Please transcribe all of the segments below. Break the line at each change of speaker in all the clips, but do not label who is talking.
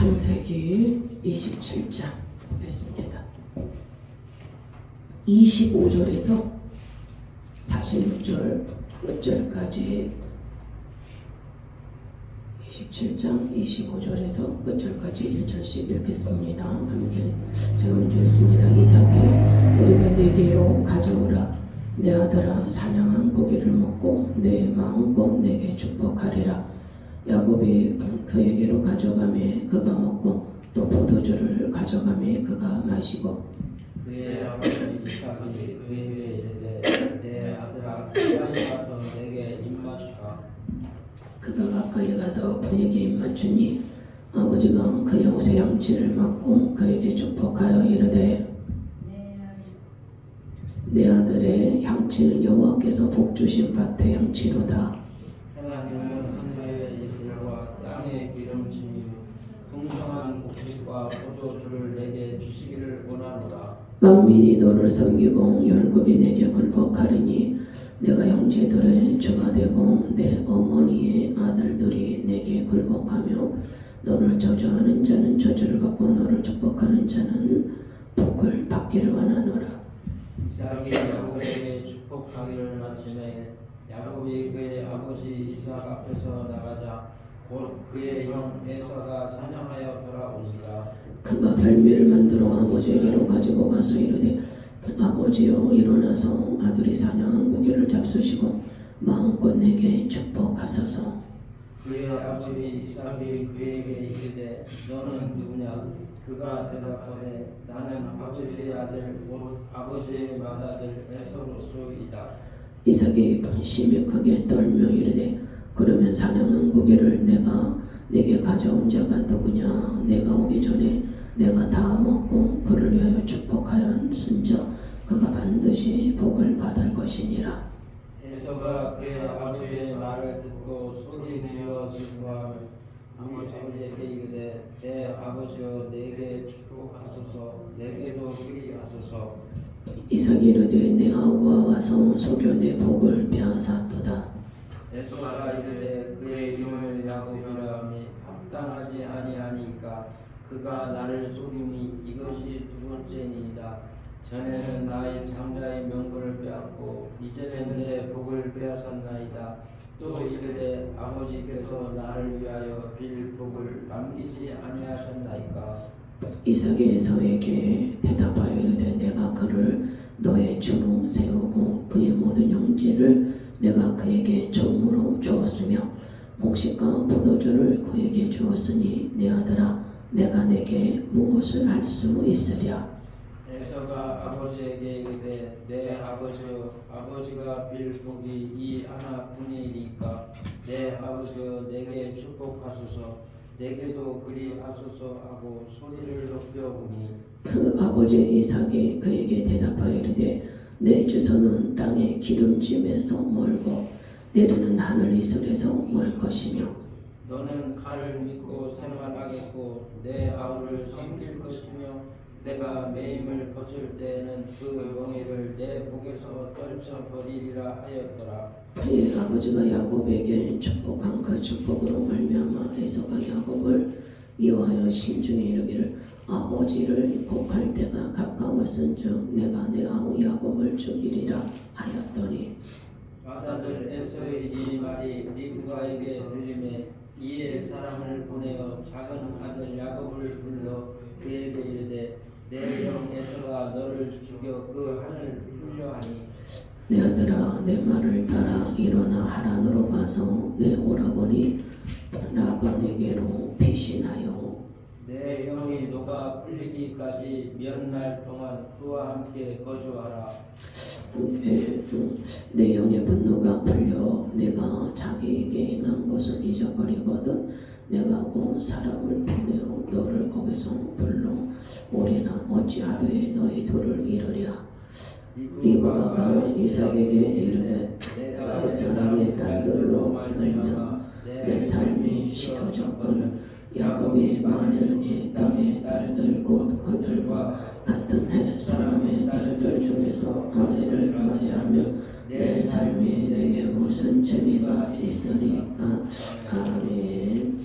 창세기 27장 했습니다. 25절에서 46절 끝절까지 27장 25절에서 끝절까지 1절씩 읽겠습니다. 함께 제가 먼저 읽습니다. 이삭이 이르되 내게로 가져오라. 내 아들아 사냥한 고기를 먹고 내 마음껏 내게 축복하리라. 야곱이 그에게로 가져가매 그가 먹고 또 포도주를 가져가매 그가 마시고
그의 아버지 이삭이 그에게 이르되 내 아들아 가까이 가서 내게 입맞추라.
그가 가까이 가서 그에게 입맞추니 아버지가 그의 옷의 양치를 막고 그에게 축복하여 이르되 내 아들의 양치는 여호와께서 복주신 밭의 양치로다.
하나님은 하늘의 이슬과 땅의 기름짐이 풍성한 곡식과 포도주를 내게 주시기를 원하노라.
만민이 너를 섬기고 열국이 내게 굴복하리니 내가 형제들의 주가 되고 내 어머니의 아들들이 내게 굴복하며 너를 저주하는 자는 저주를 받고 너를 축복하는 자는 복을 받기를 원하노라.
이삭이 야곱에게 축복하기를 마치매 야곱이 그의 아버지 이삭 앞에서 나가자 곧 그의 형 에서가 사냥하여 돌아오니라.
그가 별미를 만들어 아버지에게로 가지고 가서 이르되 아버지여 일어나서 아들이 사냥한 고기를 잡수시고 마음껏 내게 축복하소서.
그의 아버지 이삭이 그에게 이르되 너는 누구냐? 그가 대답하되 나는 아버지의 아들 곧 아버지의 맏아들 에서로소이다.
이삭이 심히 크게 떨며 이르되 그러면 사냥한 고기를 내게 가져온 자가 누구냐? 내가 오기 전에 내가 다 먹고 그를 위하여 축복하였은즉 그가 반드시 복을 받을 것이니라.
에서가 그의 아버지의 말을 듣고 소리 지어 슬퍼하며 아버지에게 이르되 내 아버지여 내게 축복하소서 내게도 그리하소서.
이삭이 이르되 내 아우가 와서 속여 내 복을 빼앗았도다.
에서가 이르되 그의 이름을 야곱이라 하니 합당하지 아니하니까 그가 나를 속임이 이것이 두 번째니이다. 전에는 나의 장자의 명분을 빼앗고 이제는 내 복을 빼앗았나이다. 또 이르되 아버지께서 나를 위하여 빌 복을 남기지 아니하셨나이까.
이삭이 에서에게 대답하여 이르되 내가 그를 너의 주로 세우고 그의 모든 형제를 내가 그에게 종으로 주었으며 곡식과 포도주를 그에게 주었으니 내 아들아 내가 내게 무엇을 할 수 있으랴.
에서가 아버지에게 이르되 내 아버지여 아버지가 빌 복이 이 하나뿐이니까 내 아버지여 내게 축복하소서 내게도 그리하소서 하고 소리를 높여 보니
그 아버지 이삭이 그에게 대답하여 이르되 내 주소는 땅의 기름짐에서 멀고 내리는 하늘 이슬에서 멀 것이며
너는 칼을 믿고 생활하겠고 내 아우를 섬길 것이며 내가 매임을 벗을 때에는 그 명예를 내 목에서 떨쳐버리리라 하였더라.
그의 아버지가 야곱에게 축복한 그 축복으로 말미암아 에서가 야곱을 미워하여 심중에 이르기를 아버지를 복할 때가 가까웠은즉 내가 내 아우 야곱을 죽이리라 하였더니
맏아들 에서의 이 말이 리브가에게 들리매 이에 사람을 보내어 작은 아들 야곱을 불러 그에게 이르되 내 형 에서가 너를 죽여 그 한을 풀려 하니
내 아들아 내 말을 따라 일어나 하란으로 가서 내 오라버니 라반에게로 피신하여
내 형이 너가 풀리기까지 몇 날 동안 그와 함께 거주하라.
내 영의 분노가 풀려 내가 자기에게 행한 것을 잊어버리거든 내가 곧 사람을 보내어 너를 거기서 불러 오래나 어찌 하루에 너희 둘을 이루랴. 리브가가 이삭에게 이르되 내 사람의 딸들로 말미암아 내 삶이 싫어졌거늘 야곱이 만일 이 땅의 딸들 곧 그들과 같은 해 사람의 딸들 중에서 아내를 맞이하며 내 삶이 내게 무슨 재미가 있으리까. 아멘.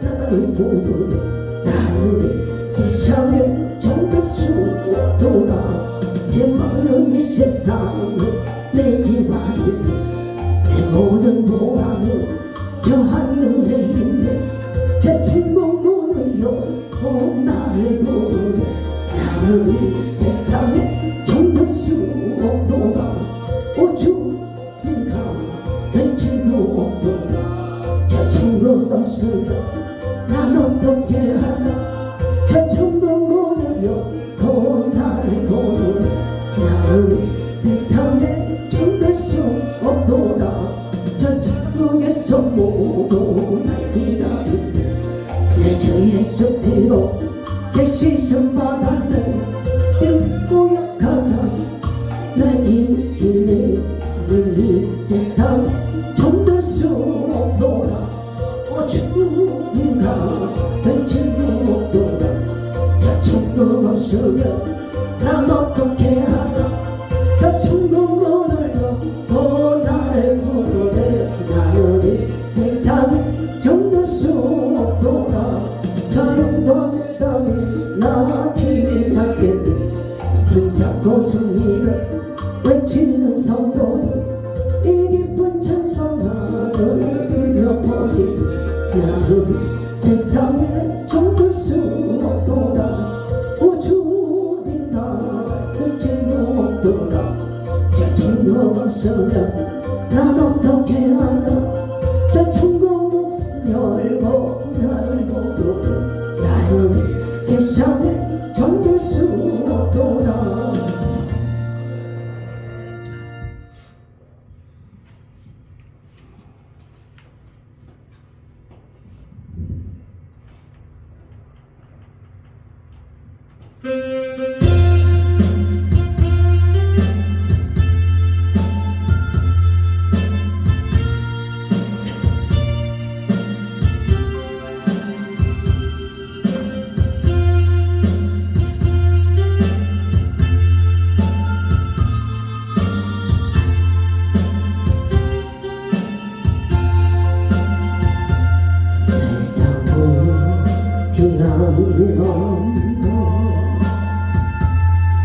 나를 부르네 나는 세상에 정말 수없도다 제 많은 이 세상은 내 집안인데 내 모든 보안은 저 하늘에 있네 제 천국문을 열고 나를 부르네 나는 이 세상에 정말 수없도다 우주 네가 벤치도 없도다 저 천국 없으면 난 어떻게 하나 저 천국문을 열고 나를 부르네 나는 세상에 정말 수없도다 저 천국에서 모두 날 기다리네 내 주 예수 피로 제 시선 받았네 늙고 약하다 날 기다리네 나는 이 세상 정말 수없도다 주님과 벤치도 없도다 저 천국 없으면 난 어떻게 하나 저 천국 문을 열고 나를 부르네 나는 이 세상에 정말 수없도다 저 영광의 땅에 나 길이 살겠네 손잡고 승리를 외치는 성도들 이 기쁜 찬송가를 들려 퍼지네 나는 세상에 정말 수없도다 우주 네가 벤치도 없도다 저 천국 없으면 난 어떻게 하나 저 천국 열고 나를 부르네 나는 세상에 정말 수없도다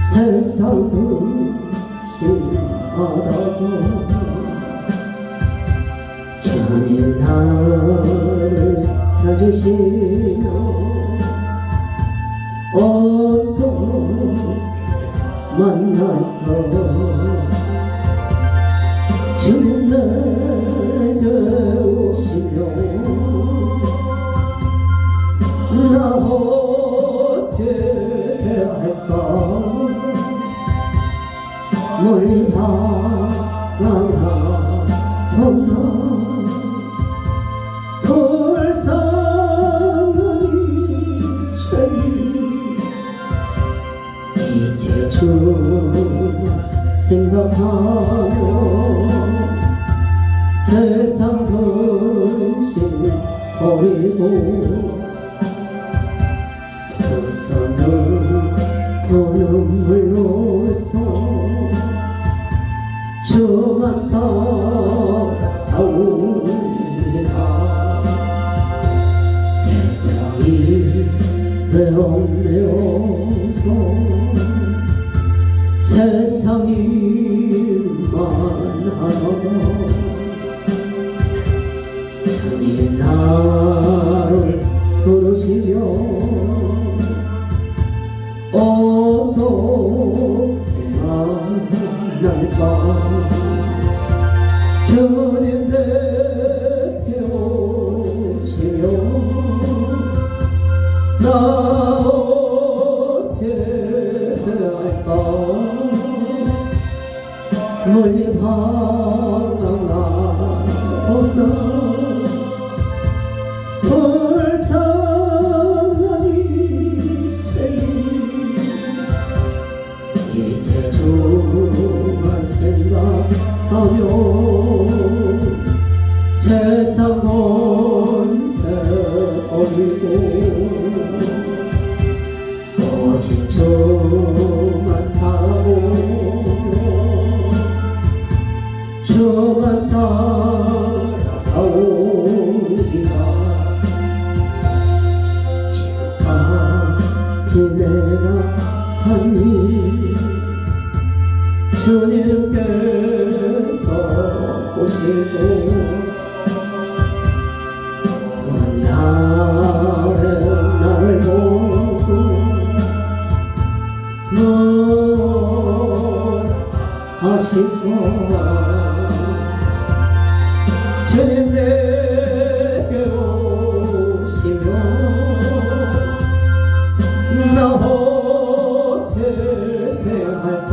세상 근심하다고 주님 나를 찾으시며 어떻게 만날까 주님 내게 오시며 나 어찌 할까 멀리 다가가본다 불쌍한 이제 주 생각하며 세상 근심 버리고 두 손을 두 눈물로서 주만 따라오리라 세상이 배엄매어서 세상이 만하다 주님 나를 부르시며 어떻게 만날까 주님 내게 오시며 나 어찌할까 멀리 다가가본다 불쌍한 이제 주만 생각하며 세상 권세 버리고 오직 주만 바라보며 주만 따라오리라 지내라 하니 주님께서 오시고 나를 보고 뭘 하실까 주님 내게 오시면 나 어째 대할까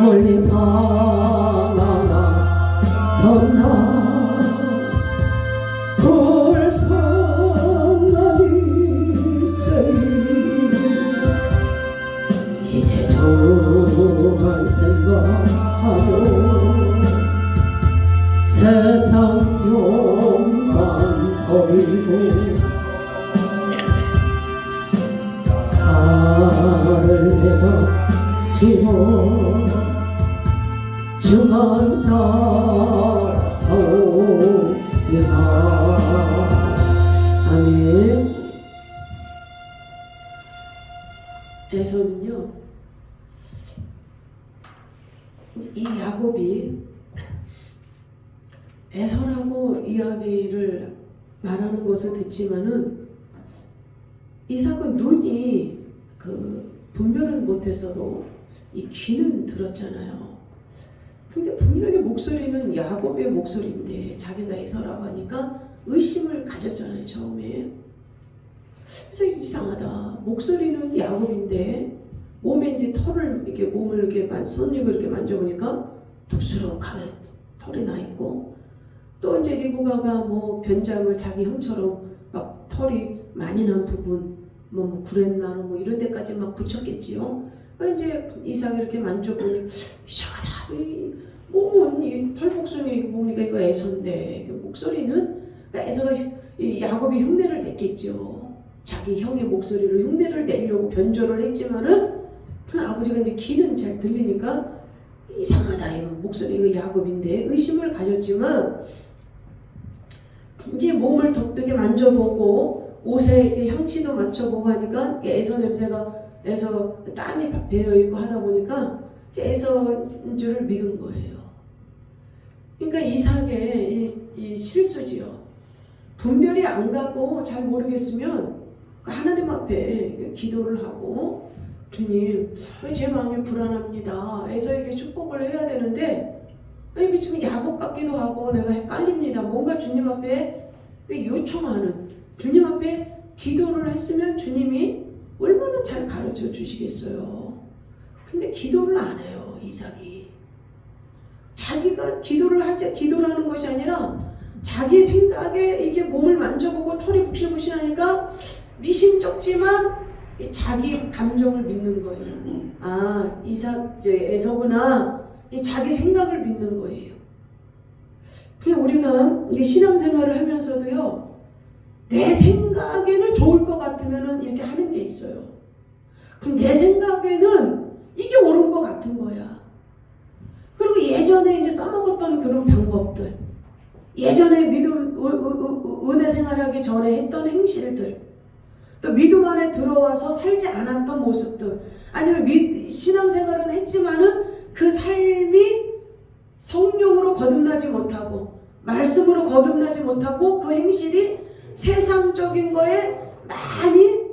멀리 바나나 떠나 불쌍한 이제 저만 생각하며 세상 욕만 버리고 나를 내가 지워 주만 따라오리라. 아멘. 에서는요, 이 야곱이 에서라고 이야기를 말하는 것을 듣지만은 이삭은 눈이 분별은 못했어도 이 귀는 들었잖아요. 근데 분명히 목소리는 야곱의 목소리인데 자기가 에서라고 하니까 의심을 가졌잖아요, 처음에. 그래서 이상하다. 목소리는 야곱인데 몸에 이제 털을 이렇게 몸을 이렇게 손으로 이렇게 만져보니까 덥수룩하게 털이 나 있고, 또 이제 리브가가 뭐 변장을 자기 형처럼 막 털이 많이 난 부분 뭐 구렛나루 뭐 이런 데까지 막 붙였겠지요. 그러니까 이제 이삭이 이렇게 만져보니 이상하다. 이 몸은 이 털복숭이 보니까 이거 에서인데 목소리는 그러니까 에서가 이 야곱이 흉내를 냈겠죠. 자기 형의 목소리로 흉내를 내려고 변조를 했지만은 그 아버지가 이제 귀는 잘 들리니까 이상하다. 이거 목소리 이거 야곱인데 의심을 가졌지만 이제 몸을 덥게 만져보고 옷에 이렇게 향치도 맞춰보고 하니까 에서 냄새가 에서 땀이 배어있고 하다 보니까 이제 에서인 줄을 믿은 거예요. 그러니까 이삭의 이 실수지요. 분별이 안 가고 잘 모르겠으면 하나님 앞에 기도를 하고 주님 왜 제 마음이 불안합니다. 에서에게 축복을 해야 되는데 이게 지금 야곱 같기도 하고 내가 헷갈립니다. 뭔가 주님 앞에 요청하는 주님 앞에 기도를 했으면 주님이 얼마나 잘 가르쳐 주시겠어요. 근데 기도를 안 해요, 이삭이. 자기가 기도를 하는 것이 아니라 자기 생각에 이게 몸을 만져보고 털이 북실북실하니까 미심쩍지만 자기 감정을 믿는 거예요. 아, 에서구나. 이 자기 생각을 믿는 거예요. 그냥 우리가 신앙생활을 하면서도요, 내 생각에는 좋을 것 같으면 이렇게 하는 게 있어요. 그럼 내 생각에는 이게 옳은 것 같은 거야. 그리고 예전에 이제 써먹었던 그런 방법들, 예전에 믿음, 은혜 생활하기 전에 했던 행실들, 또 믿음 안에 들어와서 살지 않았던 모습들, 아니면 신앙생활은 했지만은 그 삶이 성령으로 거듭나지 못하고 말씀으로 거듭나지 못하고 그 행실이 세상적인 거에 많이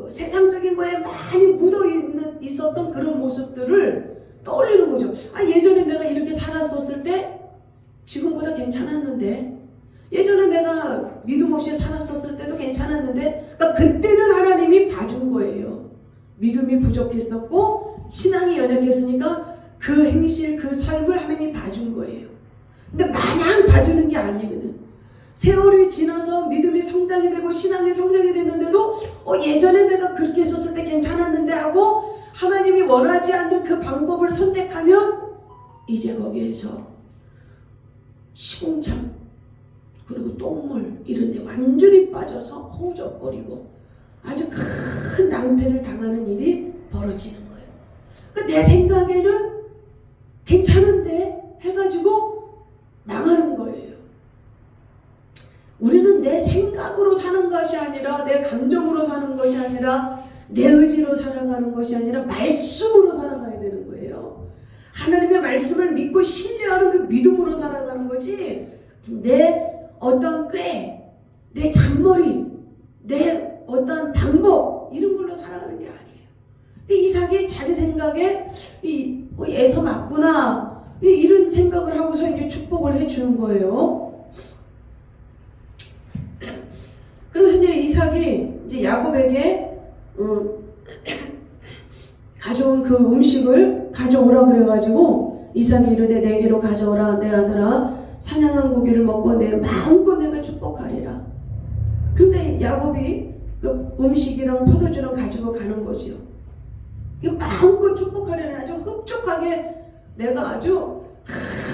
세상적인 거에 많이 묻어 있었던 그런 모습들을 떠올리는 거죠. 아, 예전에 내가 이렇게 살았었을 때 지금보다 괜찮았는데, 예전에 내가 믿음 없이 살았었을 때도 괜찮았는데, 그러니까 그때는 하나님이 봐준 거예요. 믿음이 부족했었고 신앙이 연약했으니까 그 행실, 그 삶을 하나님이 봐준 거예요. 근데 마냥 봐주는 게 아니거든. 세월이 지나서 믿음이 성장이 되고 신앙이 성장이 됐는데도 예전에 내가 그렇게 했었을 때 괜찮았는데 하고 하나님이 원하지 않는 그 방법을 선택하면 이제 거기에서 시궁창 그리고 똥물 이런 데 완전히 빠져서 허우적거리고 아주 큰 낭패를 당하는 일이 벌어지는 거예요. 그러니까 내 생각에는 괜찮은데 해가지고 망하는 거예요. 우리는 내 생각으로 사는 것이 아니라 내 감정으로 사는 것이 아니라 내 의지로 살아가는 것이 아니라 말씀으로 살아가야 되는 거예요. 하나님의 말씀을 믿고 신뢰하는 그 믿음으로 살아가는 거지 내 어떤 꾀, 내 잔머리, 내 어떤 방법 이런 걸로 살아가는 게 아니에요. 근데 이삭이 자기 생각에 에서 맞구나 이런 생각을 하고서 이제 축복을 해주는 거예요. 그래서 이제 이삭이 이제 야곱에게 가져온 그 음식을 가져오라 그래가지고 이삭이 이르되 내게로 가져오라 내 아들아 사냥한 고기를 먹고 내 마음껏 내가 축복하리라. 근데 야곱이 그 음식이랑 포도주랑 가지고 가는 거지요. 이 마음껏 축복하려니 아주 흡족하게 내가 아주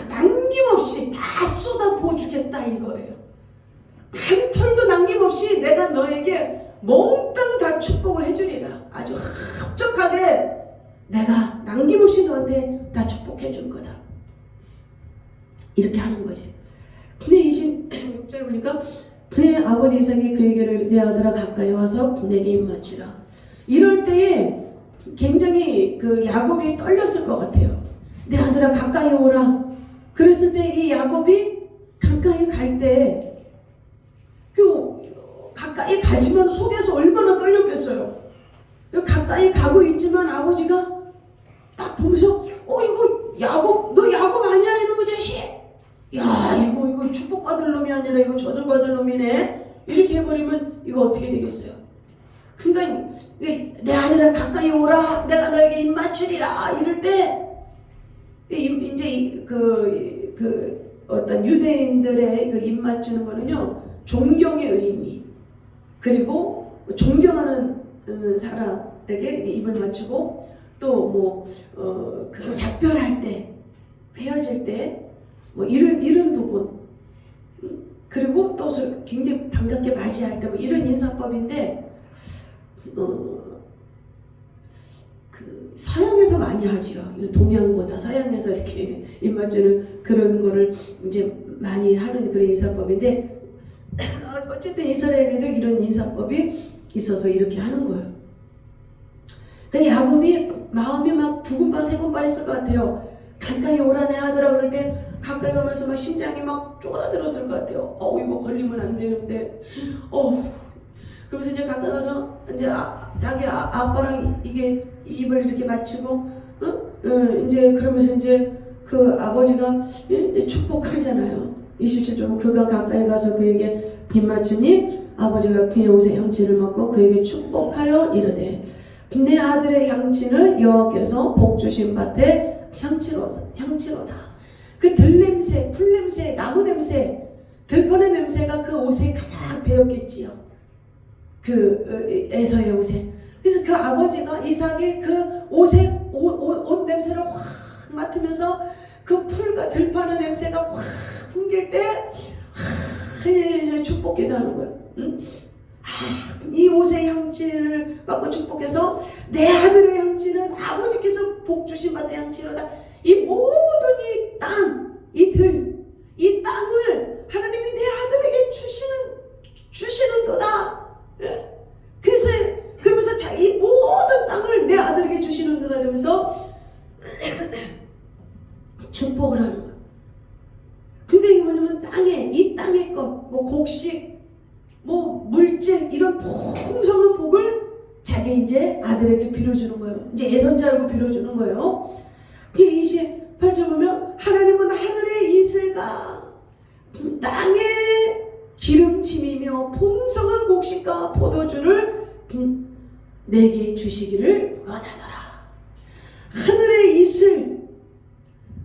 남김없이 다 쏟아 부어주겠다 이거예요. 한 털도 남김없이 내가 너에게 몽땅 다 축복을 해주리라. 아주 흡족하게 내가 남김없이 너한테 다 축복해 줄 거다. 이렇게 하는 거지. 근데 26절 보니까 그의 아버지 이삭이 그에게를 내 아들아 가까이 와서 내게 입맞추라. 이럴 때에 굉장히 그 야곱이 떨렸을 것 같아요. 내 아들아 가까이 오라. 그랬을 때 이 야곱이 가까이 갈 때 그 가까이 가지만 속에서 얼마나 떨렸겠어요. 가까이 가고 있지만 아버지가 딱 보면서 이거 야곱 너 야곱 아니야 이놈의 자식. 야 이거 축복받을 놈이 아니라 이거 저주받을 놈이네. 이렇게 해버리면 이거 어떻게 되겠어요. 그러니까 내 아들아 가까이 오라 내가 너에게 입맞추리라 이럴 때 이제 그 어떤 유대인들의 그 입맞추는 거는요 존경의 의미 그리고 존경하는 사람에게 입을 맞추고 또 그 작별할 때 헤어질 때 뭐 이런 부분 그리고 또 굉장히 반갑게 맞이할 때 뭐 이런 인사법인데 그 서양에서 많이 하죠. 동양보다 서양에서 이렇게 입맞추는 그런 거를 이제 많이 하는 그런 인사법인데 어쨌든 이스라엘에도 이런 인사법이 있어서 이렇게 하는 거예요. 그 야곱이 마음이 막 두근발 세근발 했을 것 같아요. 가까이 오라 내 아들아 그럴 때 가까이 가면서 막 심장이 막 쪼그라들었을 것 같아요. 이거 걸리면 안 되는데 그러면서 이제 가까이 가서 이제 자기 아빠랑 이게 입을 이렇게 맞추고 이제 그러면서 이제 그 아버지가 축복하잖아요. 27절 그가 가까이 가서 그에게 입맞추니 아버지가 그의 옷의 향취를 맡고 그에게 축복하여 이르되 내 아들의 향취는 여호와께서 복 주신 밭에 향취로다. 그 들냄새, 풀냄새, 나무 냄새, 들판의 냄새가 그 옷에 가득 배었겠지요. 그 에서의 옷에. 그래서 그 아버지가 이삭이 그 옷 냄새를 확 맡으면서 그 풀과 들판의 냄새가 확 풍길 때 축복기도 하는 거예요. 이 옷의 향취를 맡고 축복해서 내 아들의 향취는 아버지께서 복 주신 밭의 향취로다. 이 모든 이 땅, 이 땅을 하나님이 내 아들에게 주시는도다. 그래서 그러면서 이 모든 땅을 내 아들에게 주시는도다 이러면서 축복을 하는 거예요. 근데 이게 뭐냐면 이 땅의 것, 곡식, 물질 이런 풍성한 복을 자기 이제 아들에게 빌어주는 거예요. 이제 예선자 알고 빌어주는 거예요. 그 28절 보면 하나님은 하늘의 이슬과 땅의 기름짐이며 풍성한 곡식과 포도주를 내게 주시기를 원하노라. 하늘의 이슬,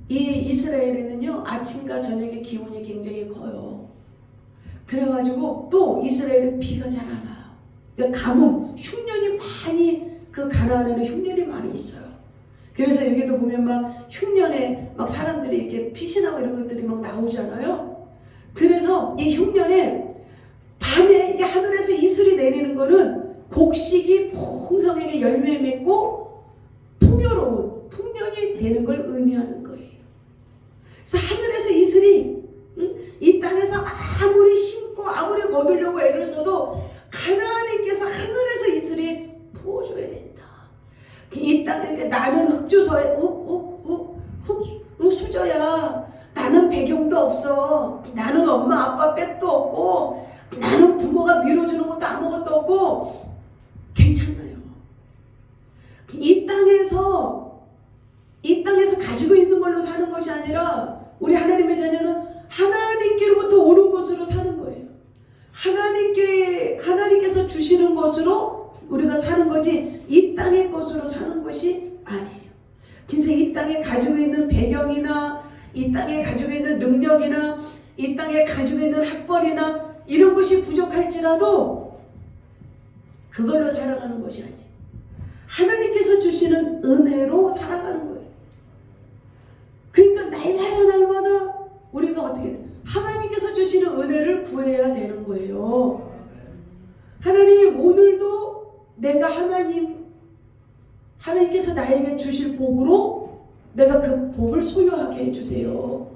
이 이스라엘에는요 아침과 저녁의 기온이 굉장히 커요. 그래가지고 또 이스라엘은 비가 잘 안 와요. 그러니까 가뭄, 흉년이 많이 그 가나안에는 흉년이 많이 있어요. 그래서 여기도 보면 막 흉년에 막 사람들이 이렇게 피신하고 이런 것들이 막 나오잖아요. 그래서 이 흉년에 밤에 이게 하늘에서 이슬이 내리는 거는 곡식이 풍성하게 열매 맺고 풍요로운 풍년이 되는 걸 의미하는 거예요. 그래서 하늘에서 이슬이 이 땅에서 아무리 심고 아무리 100번이나 이런 것이 부족할지라도 그걸로 살아가는 것이 아니에요. 하나님께서 주시는 은혜로 살아가는 거예요. 그러니까 날마다 우리가 어떻게 돼? 하나님께서 주시는 은혜를 구해야 되는 거예요. 하나님, 오늘도 내가 하나님께서 나에게 주실 복으로 내가 그 복을 소유하게 해주세요.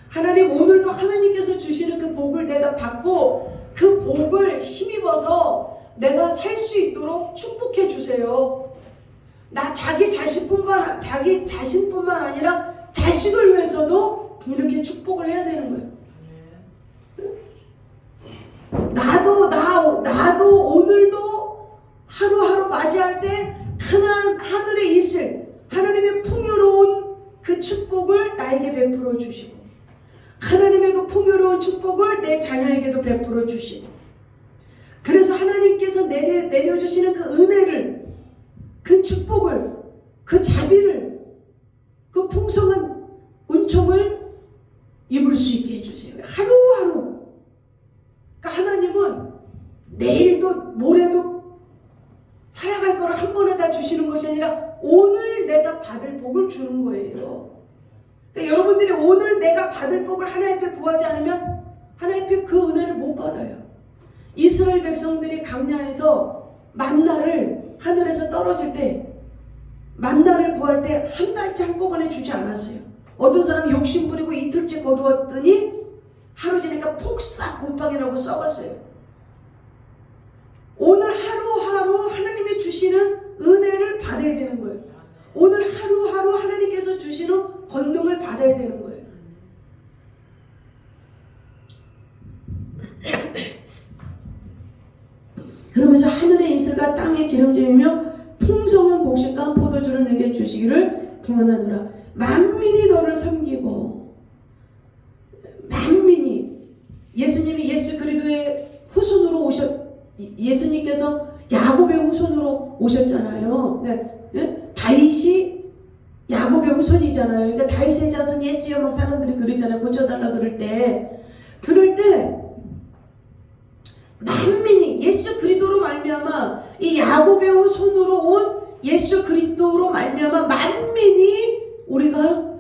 하나님, 오늘도 하나님께서 주시는 그 복을 내가 받고 그 복을 힘입어서 내가 살 수 있도록 축복해 주세요. 자기 자신뿐만 아니라 자식을 위해서도 이렇게 축복을 해야 되는 거예요. 나도 오늘도 하루하루 맞이할 때 하늘에 있을 하나님의 풍요로운 그 축복을 나에게 베풀어 주시고, 하나님의 그 풍요로운 축복을 내 자녀에게도 베풀어 주시고, 그래서 하나님께서 내려주시는 그 은혜를, 그 축복을, 그 자비를, 그 풍성한 은총을 입을 수 있게 해주세요. 하루하루. 그러니까 하나님은 내일도 모레도 살아갈 거를 한 번에 다 주시는 것이 아니라 오늘 내가 받을 복을 주는 거예요. 그러니까 여러분들이 오늘 내가 받을 복을 하나님 앞에 구하지 않으면 하나님 앞에 그 은혜를 못 받아요. 이스라엘 백성들이 광야에서 만나를 하늘에서 떨어질 때 만나를 구할 때 한 달째 한꺼번에 주지 않았어요. 어떤 사람이 욕심 부리고 이틀째 거두었더니 하루 지니까 폭삭 곰팡이 나고 썩었어요. 오늘 하루하루 하나님이 주시는 은혜를 받아야 되는 거예요. 오늘 하루하루 하나님께서 주시는 권능을 받아야 되는 거예요. 그러면서 하늘의 이슬과 땅의 기름짐이며 풍성한 곡식과 포도주를 내게 주시기를 기원하노라. 만민이 너를 섬기고, 만민이 예수님이 예수 그리스도의 후손으로 예수님께서 야곱의 후손으로 오셨잖아요. 그러니까 다윗이 야곱의 후손이잖아요. 그러니까 다윗의 자손 예수여 막 사람들이 그러잖아요. 고쳐달라 그럴 때 만민이 예수 그리스도로 말미암아 이 야곱의 후손으로 온 예수 그리스도로 말미암아 만민이 우리가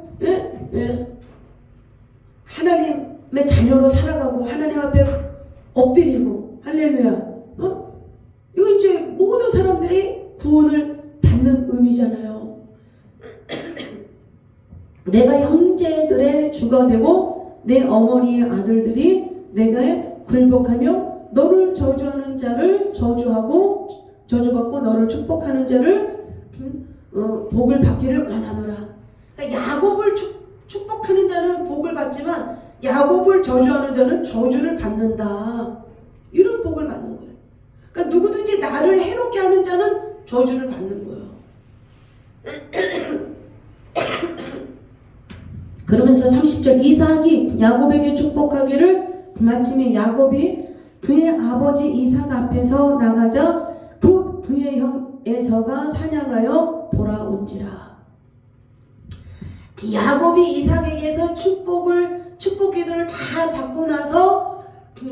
하나님의 자녀로 살아가고 하나님 앞에 엎드리고 할렐루야. 이거 이제 모든 사람들이 구원을 받는 의미잖아요. 내가 형제들의 주가 되고 내 어머니의 아들들이 내가 굴복하며 너를 저주하는 자를 저주받고 너를 축복하는 자를 복을 받기를 원하노라. 그러니까 야곱을 축복하는 자는 복을 받지만 야곱을 저주하는 자는 저주를 받는다. 이런 복을 받는 거예요. 그러니까 누구든지 나를 해롭게 하는 자는 저주를 받는 거예요. 그러면서 30절 이삭이 야곱에게 축복하기를 마침에 야곱이 그의 아버지 이삭 앞에서 나가자 곧 그의 형 에서가 사냥하여 돌아온지라. 야곱이 이삭에게서 축복 기도를 다 받고 나서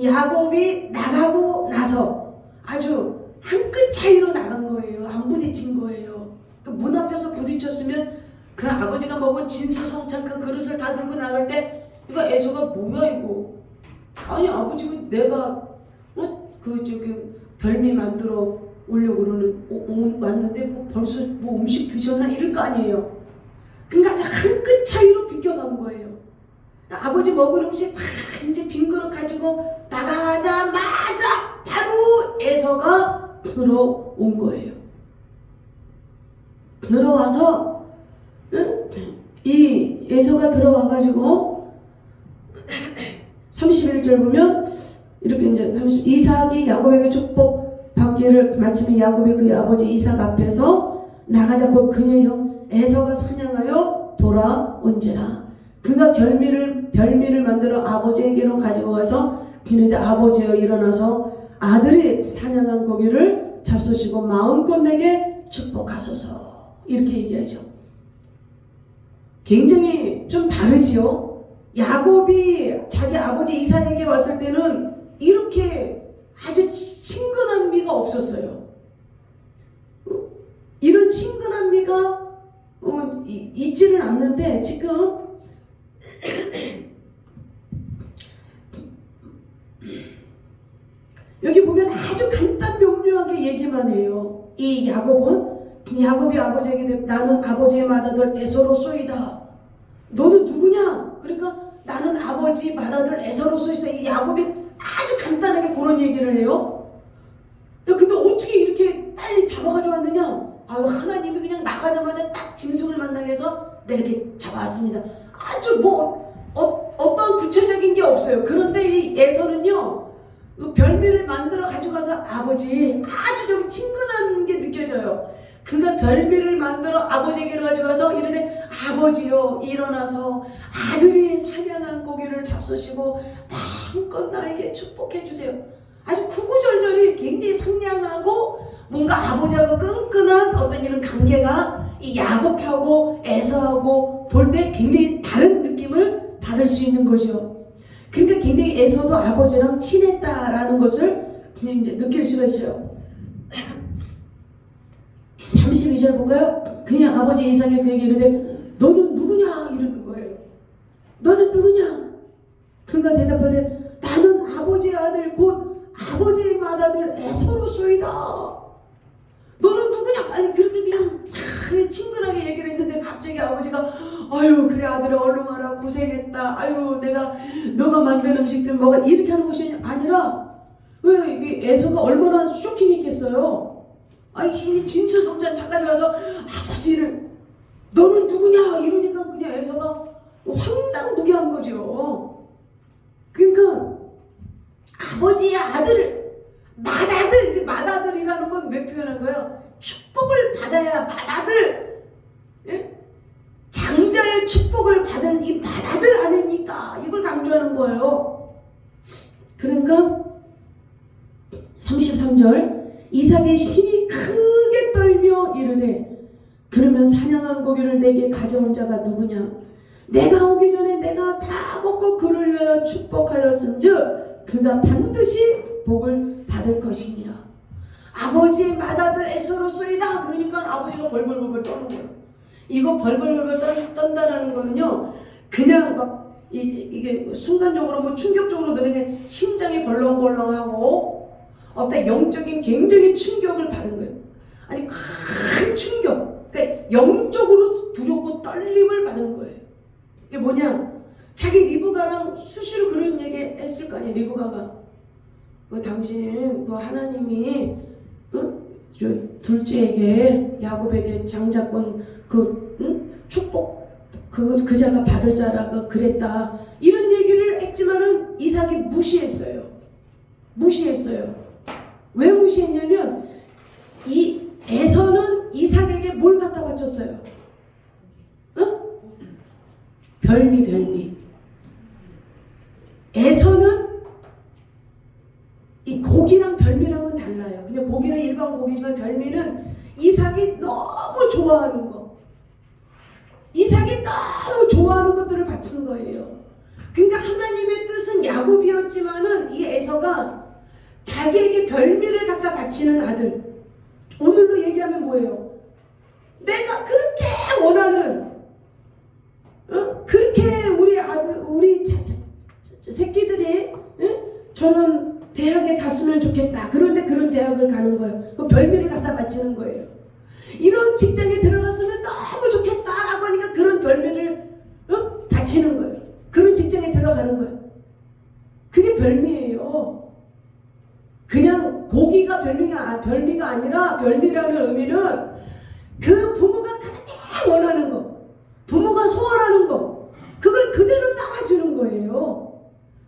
야곱이 나가고 나서 아주 한 끗 차이로 나간 거예요. 안 부딪힌 거예요. 그 문 앞에서 부딪혔으면 그 아버지가 먹은 진수성찬 그 그릇을 다 들고 나갈 때 이거 에서가 뭐야 이거? 아니 아버지 내가 별미 만들어 오려고 그러는 왔는데 벌써 음식 드셨나 이럴 거 아니에요. 그러니까 아주 한 끗 차이로 비껴간 거예요. 아버지 먹은 음식 막 이제 빈 그릇 가지고 나가자마자 바로 에서가 들어온 거예요. 들어와서 이 에서가 들어와가지고 31절 보면 이렇게 이제 이삭이 야곱에게 축복 받기를 마침에 야곱이 그의 아버지 이삭 앞에서 나가자 곧 그의 형 에서가 사냥하여 돌아온지라. 그가 별미를 만들어 아버지에게로 가지고 가서 그네들 아버지여 일어나서 아들이 사냥한 고기를 잡수시고 마음껏 내게 축복하소서. 이렇게 얘기하죠. 굉장히 좀 다르지요. 야곱이 자기 아버지 이삭에게 왔을 때는 이렇게 아주 친근한 미가 없었어요. 이런 친근한 미가 있지는 않는데 지금 여기 보면 아주 간단 명료하게 얘기만 해요. 이 야곱이 아버지에게 나는 아버지의 맏아들 에서로소이다. 너는 누구냐? 그러니까 나는 아버지 맏아들 에서로소이다. 이 야곱이 아주 간단하게 그런 얘기를 해요. 야, 근데 어떻게 이렇게 빨리 잡아가지고 왔느냐? 아유, 하나님이 그냥 나가자마자 딱 짐승을 만나게 해서 이렇게 잡아왔습니다. 아주 어떤 구체적인 게 없어요. 그런데 이 에서는요, 별미를 만들어 가져가서 아버지, 아주 좀 친근한 게 느껴져요. 그러니까 별미를 만들어 아버지에게 가져가서 이르되 아버지요 일어나서 아들이 사냥한 고기를 잡수시고 마음껏 나에게 축복해 주세요. 아주 구구절절이 굉장히 상냥하고 뭔가 아버지하고 끈끈한 어떤 이런 관계가 이 야곱하고 에서하고 볼 때 굉장히 다른 느낌을 받을 수 있는 거죠. 그러니까 굉장히 에서도 아버지랑 친했다라는 것을 이제 느낄 수가 있어요. 32절 볼까요? 그냥 아버지 이삭이 그에게 이르되 너는 누구냐? 이러는 거예요. 너는 누구냐? 그가 대답하되 나는 아버지의 아들 곧 아버지의 맏아들 에서로소이다. 너는 누구냐? 아니 그렇게 그냥 친근하게 얘기를 했는데 갑자기 아버지가 아유 그래 아들아 얼른 와라 고생했다. 아유 내가 너가 만든 음식 좀 먹어. 이렇게 하는 것이 아니라 왜 이게 에서가 얼마나 쇼킹했겠어요. 아니 진수성찬 잠깐 와서 아버지를 너는 누구냐 이러니까 그냥 에서가 황당무계한 거죠. 그러니까 아버지의 아들 맏아들이라는 건 왜 표현한 거예요? 축복을 받아야 맏아들, 예? 장자의 축복을 받은 이 맏아들 아닙니까? 이걸 강조하는 거예요. 그러니까 33절 이삭의 신이 크게 떨며 이르되 그러면 사냥한 고기를 내게 가져온 자가 누구냐? 내가 오기 전에 내가 다 먹고 그를 위하여 축복하였은즉 그가 반드시 복을 받을 것이니라. 아버지의 맏아들 에서로소이다. 그러니까 아버지가 벌벌벌 떠는 거예요. 이거 벌벌벌 떤다라는 거는요, 그냥 막 이게 순간적으로 뭐 충격적으로 들으니까 심장이 벌렁벌렁하고 어떤 영적인 굉장히 충격을 받은 거예요. 아니 큰 충격, 그러니까 영적으로 두렵고 떨림을 받은 거예요. 이게 뭐냐? 자기 리브가랑 수시로 그런 얘기 했을 거 아니에요. 리브가가 당신 그 하나님이 저 둘째에게 야곱에게 장자권 축복 그 자가 받을 자라고 그랬다 이런 얘기를 했지만은 이삭이 무시했어요. 왜 무시했냐면 이 에서는 이삭에게 뭘 갖다 바쳤어요? 별미. 에서는 이 고기랑 별미랑은 달라요. 그냥 고기는 일반 고기지만 별미는 이삭이 너무 좋아하는 거. 이삭이 너무 좋아하는 것들을 바친 거예요. 그러니까 하나님의 뜻은 야곱이었지만은 이 에서가 자기에게 별미를 갖다 바치는 아들. 오늘로 얘기하면 뭐예요? 내가 그렇게 원하는 그렇게 우리 아들 우리 새끼들이 저는 대학에 갔으면 좋겠다. 그런데 그런 대학을 가는 거예요. 그 별미를 갖다 바치는 거예요. 이런 직장에 들어갔으면 너무 좋겠다라고 하니까 그런 별미를 바치는 거예요. 그런 직장에 들어가는 거예요. 그게 별미예요. 그냥 고기가 별미가 아니라 별미라는 의미는 그 부모가 그렇게 원하는 거, 부모가 소원하는 거, 그걸 그대로 따라주는 거예요.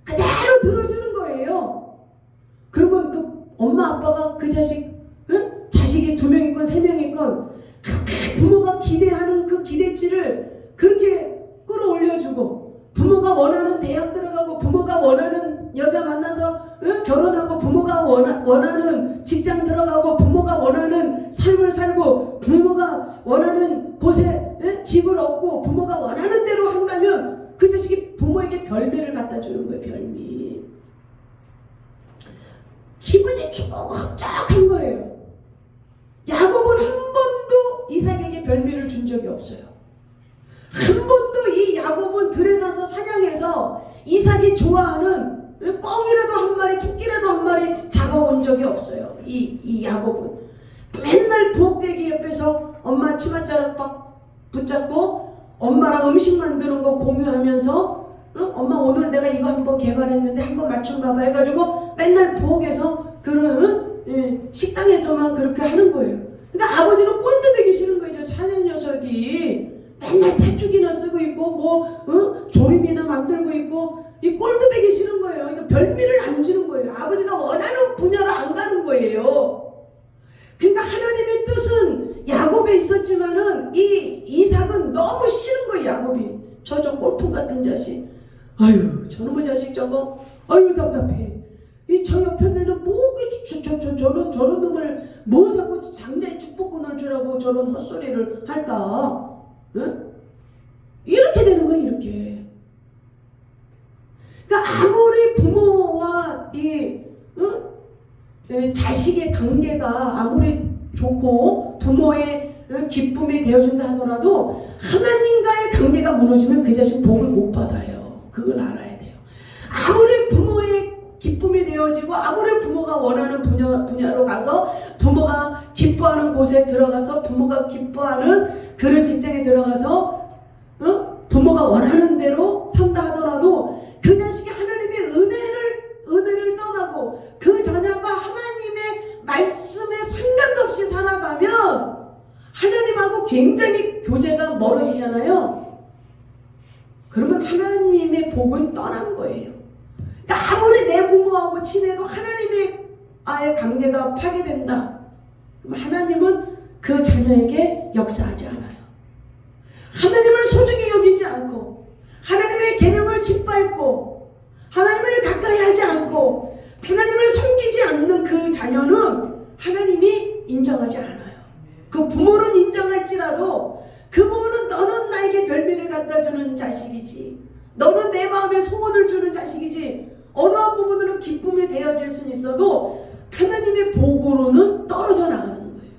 그대로 들어주는 거예요. 그러면 그 엄마 아빠가 그 자식이 2명 있건 3명 있건 부모가 기대하는 그 기대치를 그렇게 끌어올려주고 부모가 원하는 대학 들어가고 부모가 원하는 여자 만나서 결혼하고 부모가 원하는 직장 들어가고 부모가 원하는 삶을 살고 부모가 원하는 곳에 집을 얻고 부모가 원하는 대로 한다면 그 자식이 부모에게 별미를 갖다 주는 거예요. 별미. 기분이 좀 흡족한 거예요. 야곱은 한 번도 이삭에게 별미를 준 적이 없어요. 한 번도 이 야곱은 들에 가서 사냥해서 이삭이 좋아하는 꿩이라도 한 마리, 토끼라도 한 마리 잡아온 적이 없어요. 이 야곱은 맨날 부엌대기 옆에서 엄마 치맛자락 막 붙잡고 엄마랑 음식 만드는 거 공유하면서 엄마 오늘 내가 이거 한번 개발했는데 한번 맛 좀 봐봐 해가지고 맨날 부엌에서 그런 식당에서만 그렇게 하는 거예요. 그러니까 아버지는 꼴도 되기 싫은 거예요. 사내 녀석이 맨날 팥죽이나 쓰고 있고 뭐 조림이나 만들고 있고 이 꼴도 되기 싫은 거예요. 그러니까 별미를 안 주는 거예요. 아버지가 원하는 분야로 안 가는 거예요. 그러니까 하나님의 뜻은 야곱에 있었지만은 이 이삭은 너무 싫은 거예요. 야곱이 저 꼴통 같은 자식, 아유 저놈의 자식 저거, 아유 답답해. 이 저 옆에 내는 뭐 저런 놈을 뭐 자꾸 장자의 축복권을 주라고 저런 헛소리를 할까? 응? 이렇게 되는 거예요. 이렇게. 그러니까 아무리 부모와 이 자식의 관계가 아무리 좋고 부모의 기쁨이 되어준다 하더라도 하나님과의 관계가 무너지면 그 자식 복을 못 받아요. 그걸 알아야 돼요. 아무리 부모의 기쁨이 되어지고 아무리 부모가 원하는 분야로 가서 부모가 기뻐하는 곳에 들어가서 부모가 기뻐하는 그런 직장에 들어가서 부모가 원하는 대로 산다 하더라도 그 자식이 하나님의 은혜를 떠나고 그 자녀가 하나님의 말씀에 상관도 없이 살아가면 하나님하고 굉장히 교제가 멀어지잖아요. 그러면 하나님의 복은 떠난 거예요. 그러니까 아무리 내 부모하고 친해도 하나님의 아예 관계가 파괴된다. 그럼 하나님은 그 자녀에게 역사하지 않아요. 하나님을 소중히 여기지 않고 하나님의 계명을 짓밟고 하나님을 가까이 하지 않고 하나님을 섬기지 않는 그 자녀는 하나님이 인정하지 않아요. 그 부모는 인정할지라도 그 부모는 너는 나에게 별미를 갖다 주는 자식이지, 너는 내 마음에 소원을 주는 자식이지, 어느 한 부분으로 기쁨이 되어질 수는 있어도 하나님의 복으로는 떨어져 나가는 거예요.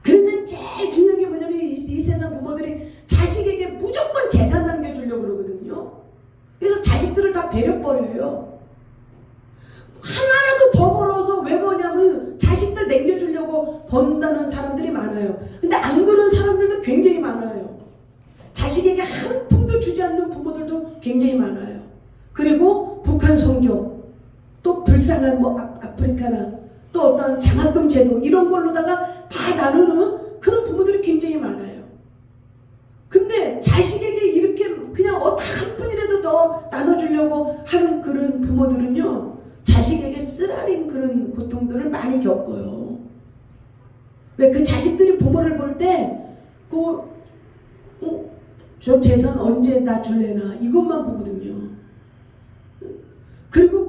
그런데 제일 중요한 게 뭐냐면 이 세상 부모들이 자식에게 무조건 재산 남겨주려고 그러거든요. 그래서 자식들을 다 배려버려요. 하나라도 더 벌어서 왜 버냐면 자식들 남겨주려고 번다는 사람들이 많아요. 근데 안 그런 사람들도 굉장히 많아요. 자식에게 한 푼도 주지 않는 부모들도 굉장히 많아요. 그리고 북한 선교, 또 불쌍한 뭐 아프리카나 또 어떤 장학금 제도 이런 걸로다가 다 나누는 그런 부모들이 굉장히 많아요. 근데 자식에게 이렇게 그냥 어떻게 한 푼이라도 더 나눠주려고 하는 그런 부모들은요, 자식에게 쓰라린 그런 고통들을 많이 겪어요. 왜? 그 자식들이 부모를 볼 때 저 재산 언제 나 줄래나 이것만 보거든요. 그리고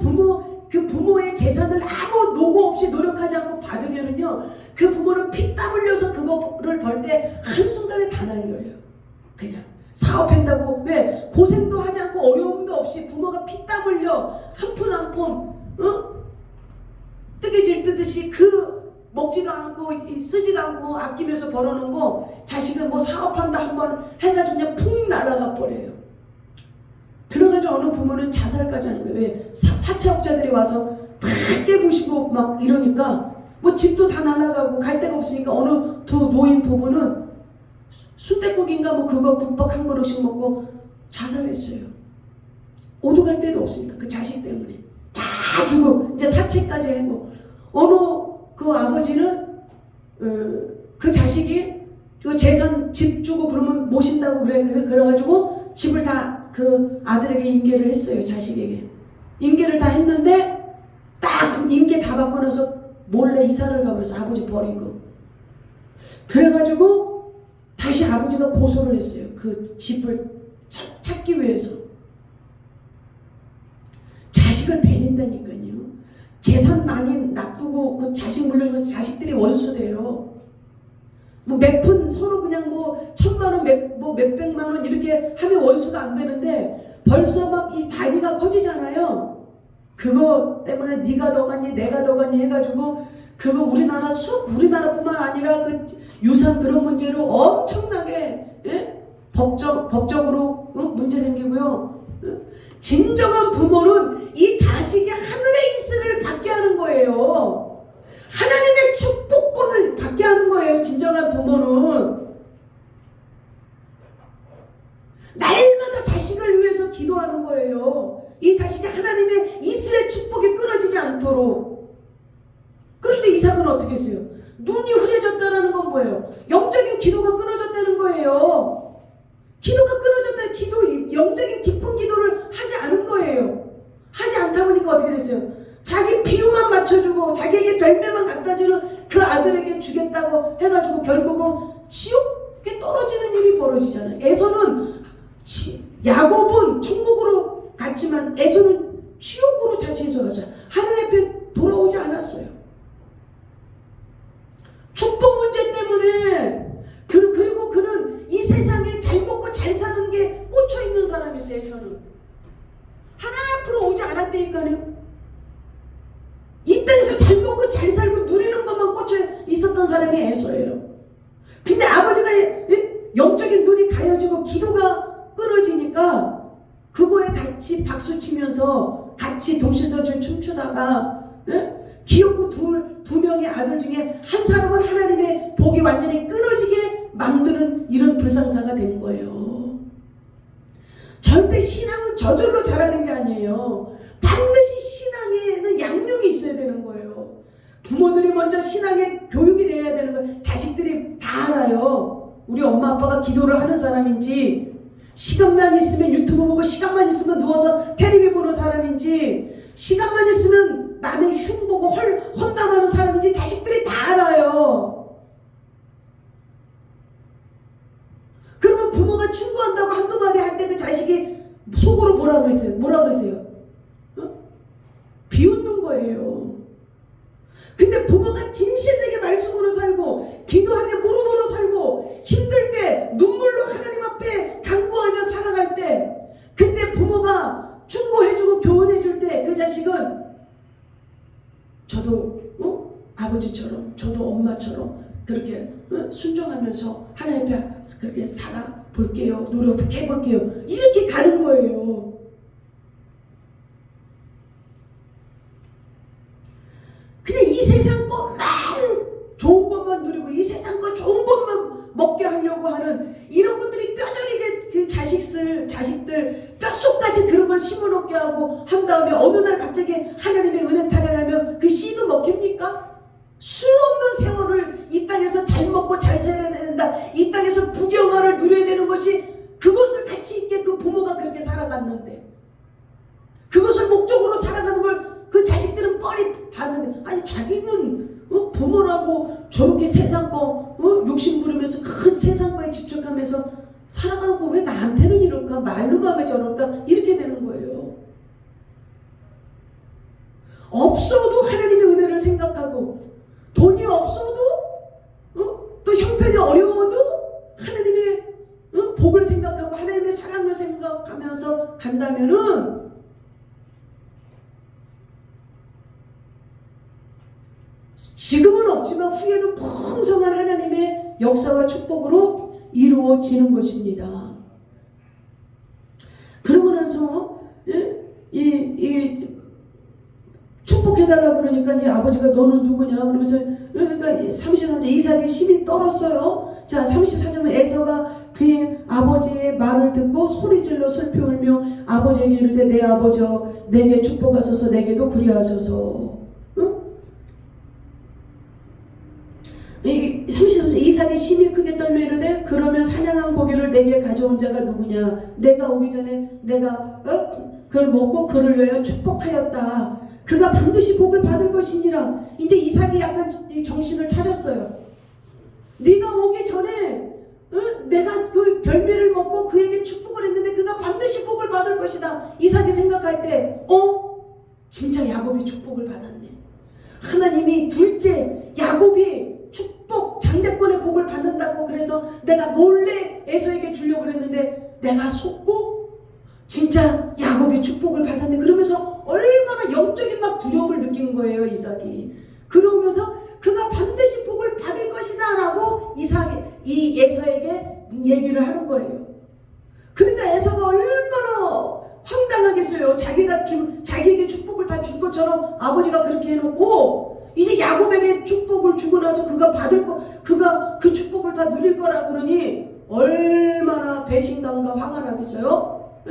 그 부모의 재산을 아무 노고 없이 노력하지 않고 받으면은요, 그 부모는 피땀 흘려서 그거를 벌 때 한순간에 다 날려요. 그냥 사업한다고 왜 고생도 하지 않고 어려움도 없이 부모가 피땀 흘려 한 푼 한 푼 뜨개질 뜨듯이 그 먹지도 않고 쓰지도 않고 아끼면서 벌어놓은 거 자식은 뭐 사업한다 한번 해가지고 그냥 푹 날아가 버려요. 그래가지고 어느 부모는 자살까지 하는 거예요. 왜? 사채업자들이 와서 다 깨부시고 막 이러니까 뭐 집도 다 날아가고 갈 데가 없으니까 어느 두 노인 부부는 순댓국인가 뭐 그거 국밥 한 그릇씩 먹고 자살했어요. 오도 갈 데도 없으니까 그 자식 때문에 다 주고 이제 사채까지 하고 어느 그 아버지는 그 자식이 그 재산 집 주고 그러면 모신다고 그래가지고 집을 다 그 아들에게 인계를 했어요. 자식에게 인계를 다 했는데 딱 그 인계 다 받고 나서 몰래 이사를 가버려서 아버지 버리고, 그래가지고 다시 아버지가 고소를 했어요. 그 집을 찾기 위해서. 자식을 베린다니까요. 재산 많이 놔두고 그 자식 물려주고 자식들이 원수돼요.
뭐 몇 푼 서로 그냥 뭐 1,000만 원, 뭐 몇백만 원 이렇게 하면 원수가 안 되는데 벌써 막 이 단위가 커지잖아요. 그거 때문에 네가 더 갔니 내가 더 갔니 해가지고 그거 우리나라뿐만 아니라 그 유산 그런 문제로 엄청나게 예? 법적으로 문제 생기고요. 진정한 부모는 이 자식이 하늘의 이슬을 받게 하는 거예요. 하나님의 축복권을 받게 하는 거예요. 진정한 부모는 날마다 자식을 위해서 기도하는 거예요. 이 자식이 하나님의 이슬의 축복이 끊어지지 않도록. 그런데 이삭은 어떻게 했어요? 눈이 흐려졌다는 건 뭐예요? 영적인 기도가 끊어졌다는 거예요. 기도가 끊어졌다. 영적인 깊은 기도를 하지 않은 거예요. 하지 않다 보니까 어떻게 됐어요? 자기 비유만 맞춰주고 자기에게 별명만 갖다주는 그 아들에게 주겠다고 해가지고 결국은 지옥에 떨어지는 일이 벌어지잖아요. 야곱은 천국으로 갔지만 에서는 지옥으로 자체에서 갔어요. 하늘 앞에 돌아오지 않았어요. 축복 문제 때문에 그리고 그는 이 세상에 잘 먹고 잘 사는 게 꽂혀 있는 사람이었어요. 에서는 하나님 앞으로 오지 않았다니까요. 이 땅에서 잘 먹고 잘 살고 누리는 것만 꽂혀 있었던 사람이 에서예요. 근데 아버지가 영적인 눈이 가려지고 기도가 끊어지니까 그거에 같이 박수치면서 같이 동실동실 춤추다가 귀엽고 두 명의 아들 중에 한 사람은 하나님의 복이 완전히 끊어지게 만드는 이런 불상사가 된 거예요. 절대 신앙은 저절로 자라는 게 아니에요. 반드시 신앙에는 양육이 있어야 되는 거예요. 부모들이 먼저 신앙의 교육이 돼야 되는 거예요. 자식들이 다 알아요. 우리 엄마 아빠가 기도를 하는 사람인지, 시간만 있으면 유튜브 보고 시간만 있으면 누워서 텔레비 보는 사람인지, 시간만 있으면 남의 흉 보고 험담하는 사람인지 자식들이 다 알아요. 그러면 부모가 충고한다고 한두 마디 할 때 그 자식이 속으로 뭐라 그랬어요? 비웃는 거예요. 근데 부모가 진실되게 말씀으로 살고 기도하며 무릎으로 살고 힘들 때 눈물로 하나님 앞에 간구하며 살아갈 때, 그때 부모가 충고해주고 교훈해줄 때 그 자식은 저도 아버지처럼 저도 엄마처럼 그렇게 순종하면서 하나님 앞에 그렇게 살아볼게요, 노력해볼게요, 이렇게 가는 거예요. 그냥 이 세상 것만 좋은 것만 누리고 이 세상 것 좋은 것만 먹게 하려고 하는 이런 것들이 뼈저리게 그 자식들 뼛속까지 그런 걸 심어놓게 하고 한 다음에 어느 날 갑자기 하나님의 은혜 타령하면 그 씨도 먹힙니까? 수없는 세월을 이 땅에서 잘 먹고 잘 살아야 된다, 이 땅에서 부경화를 누려야 되는 것이, 그것을 가치 있게 그 부모가 그렇게 살아갔는데 그것을 목적으로 살아가는 걸 그 자식들은 뻔히 봤는데, 아니 자기는 부모라고 저렇게 세상 거 욕심 부리면서 큰 세상 거에 집착하면서 살아가는 거 왜 나한테는 이럴까, 말로만 왜 저럴까, 이렇게 되는 거예요. 없어도 하나님의 은혜를 생각하고, 돈이 없어도 또 형편이 어려워도 하나님의 복을 생각하고 하나님의 사랑을 생각하면서 간다면은 지금은 없지만 후에는 풍성한 하나님의 역사와 축복으로 이루어지는 것입니다. 그러고 나서 이 축복해달라고 그러니까 이제 아버지가 너는 누구냐 그러면서, 그러니까 33절 이삭이 심히 떨었어요. 자 34절은 에서가 그의 아버지의 말을 듣고 소리질러 슬피 울며 아버지에게 이르되 내 아버지여 내게 축복하소서 내게도 그리하소서. 30절 이삭이 심히 크게 떨며 이르되 그러면 사냥한 고기를 내게 가져온 자가 누구냐, 내가 오기 전에 내가 그걸 먹고 그를 위하여 축복하였다. 그가 반드시 복을 받을 것이니라. 이제 이삭이 약간 정신을 차렸어요. 네가 오기 전에 내가 그 별미를 먹고 그에게 축복을 했는데 그가 반드시 복을 받을 것이다. 이삭이 생각할 때 진짜 야곱이 축복을 받았네. 하나님이 둘째 야곱이 축복 장자권의 복을 받는다고 그래서 내가 몰래 에서에게 주려고 그랬는데 내가 속고 진짜 야곱이 축복을 받았네. 그러면서 얼마나 영적인 막 두려움을 느끼는 거예요, 이삭이. 그러면서 그가 반드시 복을 받을 것이다 라고 이 에서에게 얘기를 하는 거예요. 그러니까 에서가 얼마나 황당하겠어요. 자기에게 축복을 다 줄 것처럼 아버지가 그렇게 해놓고 이제 야곱에게 축복을 주고 나서 그가 그 축복을 다 누릴 거라 그러니 얼마나 배신감과 화가 나겠어요?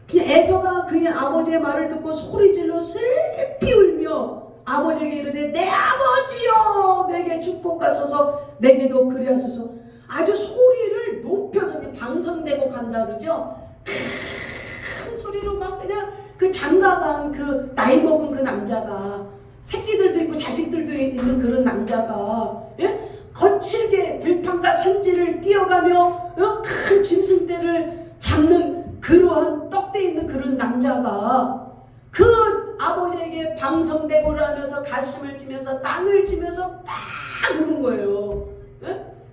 그냥 에서가 그냥 아버지의 말을 듣고 소리질러 슬피 울며 아버지에게 이르되 내 아버지여 내게 축복하소서 내게도 그리 하소서. 아주 소리를 높여서 방성대고 간다 그러죠. 큰 소리로 막 그냥 그 장가간 그 나이 먹은 그 남자가 새끼들도 있고 자식들도 있는 그런 남자가 거칠게 들판과 산지를 뛰어가며 큰 짐승떼를 잡는 그러한 떡대 있는 그런 남자가 그 아버지에게 방성대고를 하면서 가심을 치면서 땅을 치면서 막 우는 거예요.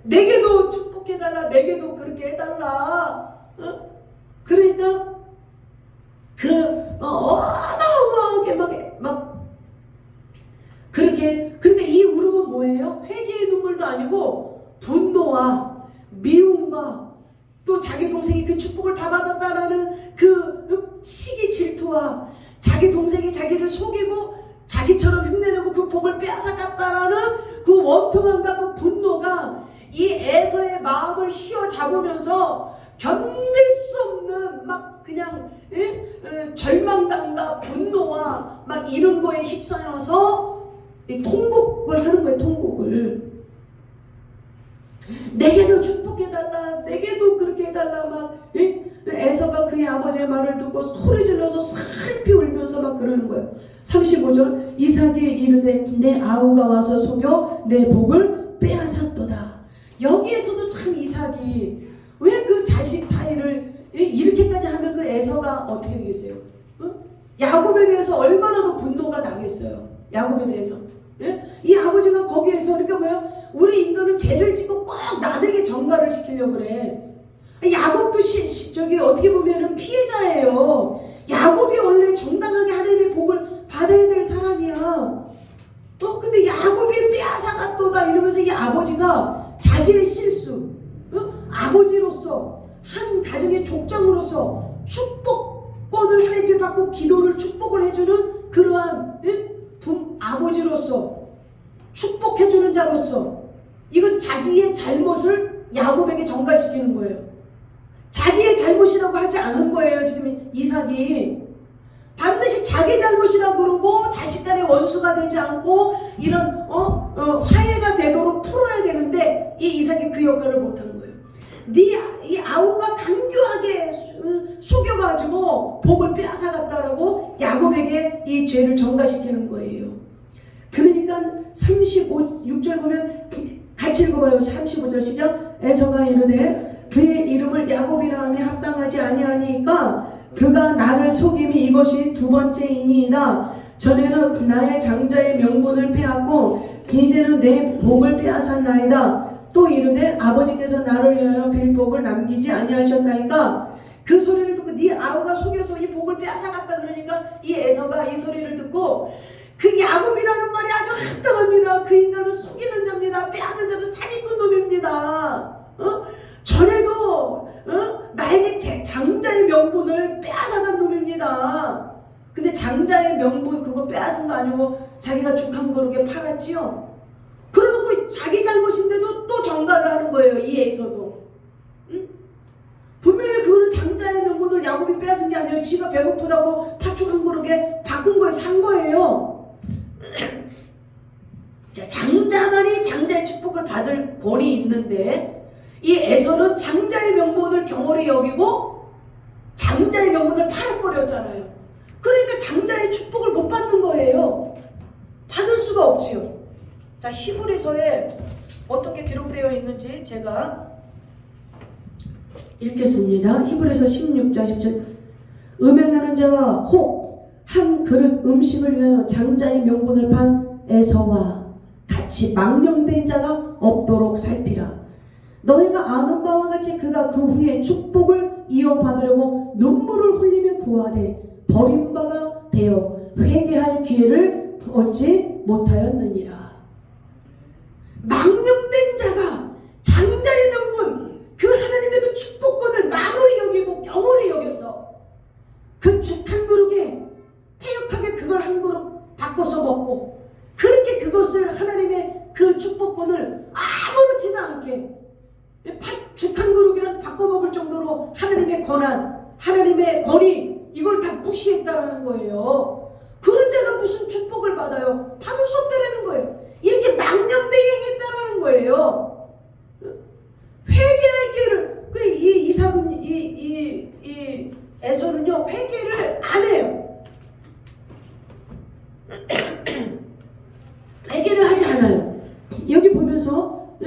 내게도 축복해달라, 내게도 그렇게 해달라. 그러니까 어마어마하게 막 그렇게. 그러니까 이 울음은 뭐예요? 회개의 눈물도 아니고 분노와 미움과 또 자기 동생이 그 축복을 다 받았다라는 그 시기 질투와 자기 동생이 자기를 속이고 자기처럼 흉내내고 그 복을 빼앗아갔다라는 그 원통함과 그 분노가 이 에서의 마음을 휘어잡으면서 견딜 수 없는 막 그냥 절망감과 분노와 막 이런 거에 휩싸여서 통곡을 하는 거예요. 통곡을. 내게도 축복해달라, 내게도 그렇게 해달라. 막 에서가 그의 아버지의 말을 듣고 소리질러서 슬피 울면서 막 그러는 거예요. 35절 이삭이 이르되 내 아우가 와서 속여 내 복을 빼앗았도다. 여기에서도 참 이삭이 왜 그 자식 사이를 이렇게까지 하면 그 에서가 어떻게 되겠어요? 야곱에 대해서 얼마나 더 분노가 나겠어요. 야곱에 대해서. 이 아버지가 거기에서 그러니까 뭐예요? 우리 인간은 죄를 짓고 꼭 남에게 전가를 시키려고 그래. 야곱도 저기 어떻게 보면은 피해자예요. 야곱이 원래 정당하게 하나님의 복을 받아야 될 사람이야. 근데 야곱이 빼앗아갔도다 이러면서 이 아버지가 자기의 실수, 아버지로서 한 가정의 족장으로서 축복권을 하나님께 받고 기도를 축복을 해주는 그러한 아버지로서 축복해주는 자로서 이건 자기의 잘못을 야곱에게 전가시키는 거예요. 자기의 잘못이라고 하지 않은 거예요. 지금 이삭이 반드시 자기 잘못이라고 그러고 자식 간의 원수가 되지 않고 이런 화해가 되도록 풀어야 되는데 이 이삭이 그 역할을 못한 거예요. 이 아우가 강교하게 속여가지고 복을 빼앗아갔다라고 야곱에게 이 죄를 전가시키는 거예요. 그러니까 36절 보면 같이 읽어봐요. 35절 시작. 에서가 이르되 그의 이름을 야곱이라 하니 합당하지 아니하니까 그가 나를 속임이 이것이 두 번째이니이다. 전에는 나의 장자의 명분을 빼앗고 이제는 내 복을 빼앗았나이다. 또 이르되 아버지께서 나를 위하여 빌 복을 남기지 아니하셨나이까. 그 소리를 듣고 네 아우가 속여서 이 복을 빼앗아갔다 그러니까 이 에서가 이 소리를 듣고 그 야곱이라는 말이 아주 합당합니다. 그 인간은 속이는 자입니다. 빼앗는 자는 살인꾼 놈입니다. 전에도 나에게 장자의 명분을 빼앗아간 놈입니다. 근데 장자의 명분 그거 빼앗은 거 아니고 자기가 죽한 거룩에 팔았지요. 그러놓고 자기 잘못인데도 또 전가를 하는 거예요. 이 에서도. 분명히 그거는 장자의 명분을 야곱이 빼앗은 게 아니에요. 지가 배고프다고 팥죽 한 그릇에 바꾼 거에 산 거예요. 자, 장자만이 장자의 축복을 받을 권이 있는데 이 에서는 장자의 명분을 경홀히 여기고 장자의 명분을 팔아버렸잖아요. 그러니까 장자의 축복을 못 받는 거예요. 받을 수가 없지요. 자, 히브리서에 어떻게 기록되어 있는지 제가 읽겠습니다. 히브리서 16장 10절 음행하는 자와 혹 한 그릇 음식을 위하여 장자의 명분을 판 에서와 같으니라. 같이 망령된 자가 없도록 살피라. 너희가 아는 바와 같이 그가 그 후에 축복을 이어받으려고 눈물을 흘리며 구하되 버림바가 되어 회개할 기회를 얻지 못하였느니라. 망령된 자가 장자의 명분, 그 하나님의 그 축복권을 만홀히 여기고 경홀히 여겨서 그 죽 한 그릇에 태역하게 그걸 한 그릇 바꿔서 먹고, 그렇게 그것을 하나님의 그 축복권을 아무렇지도 않게 죽 한 그릇이랑 바꿔 먹을 정도로 하나님의 권한, 하나님의 권위, 이걸 다 무시했다라는 거예요. 그런 자가 무슨 축복을 받아요? 받을 수 없다라는 거예요. 이렇게 망령되게 행했다라는 거예요. 회개할 기회를, 이 이삭은, 이 에서는요, 회개를 안 해요. 회개를 하지 않아요. 여기 보면서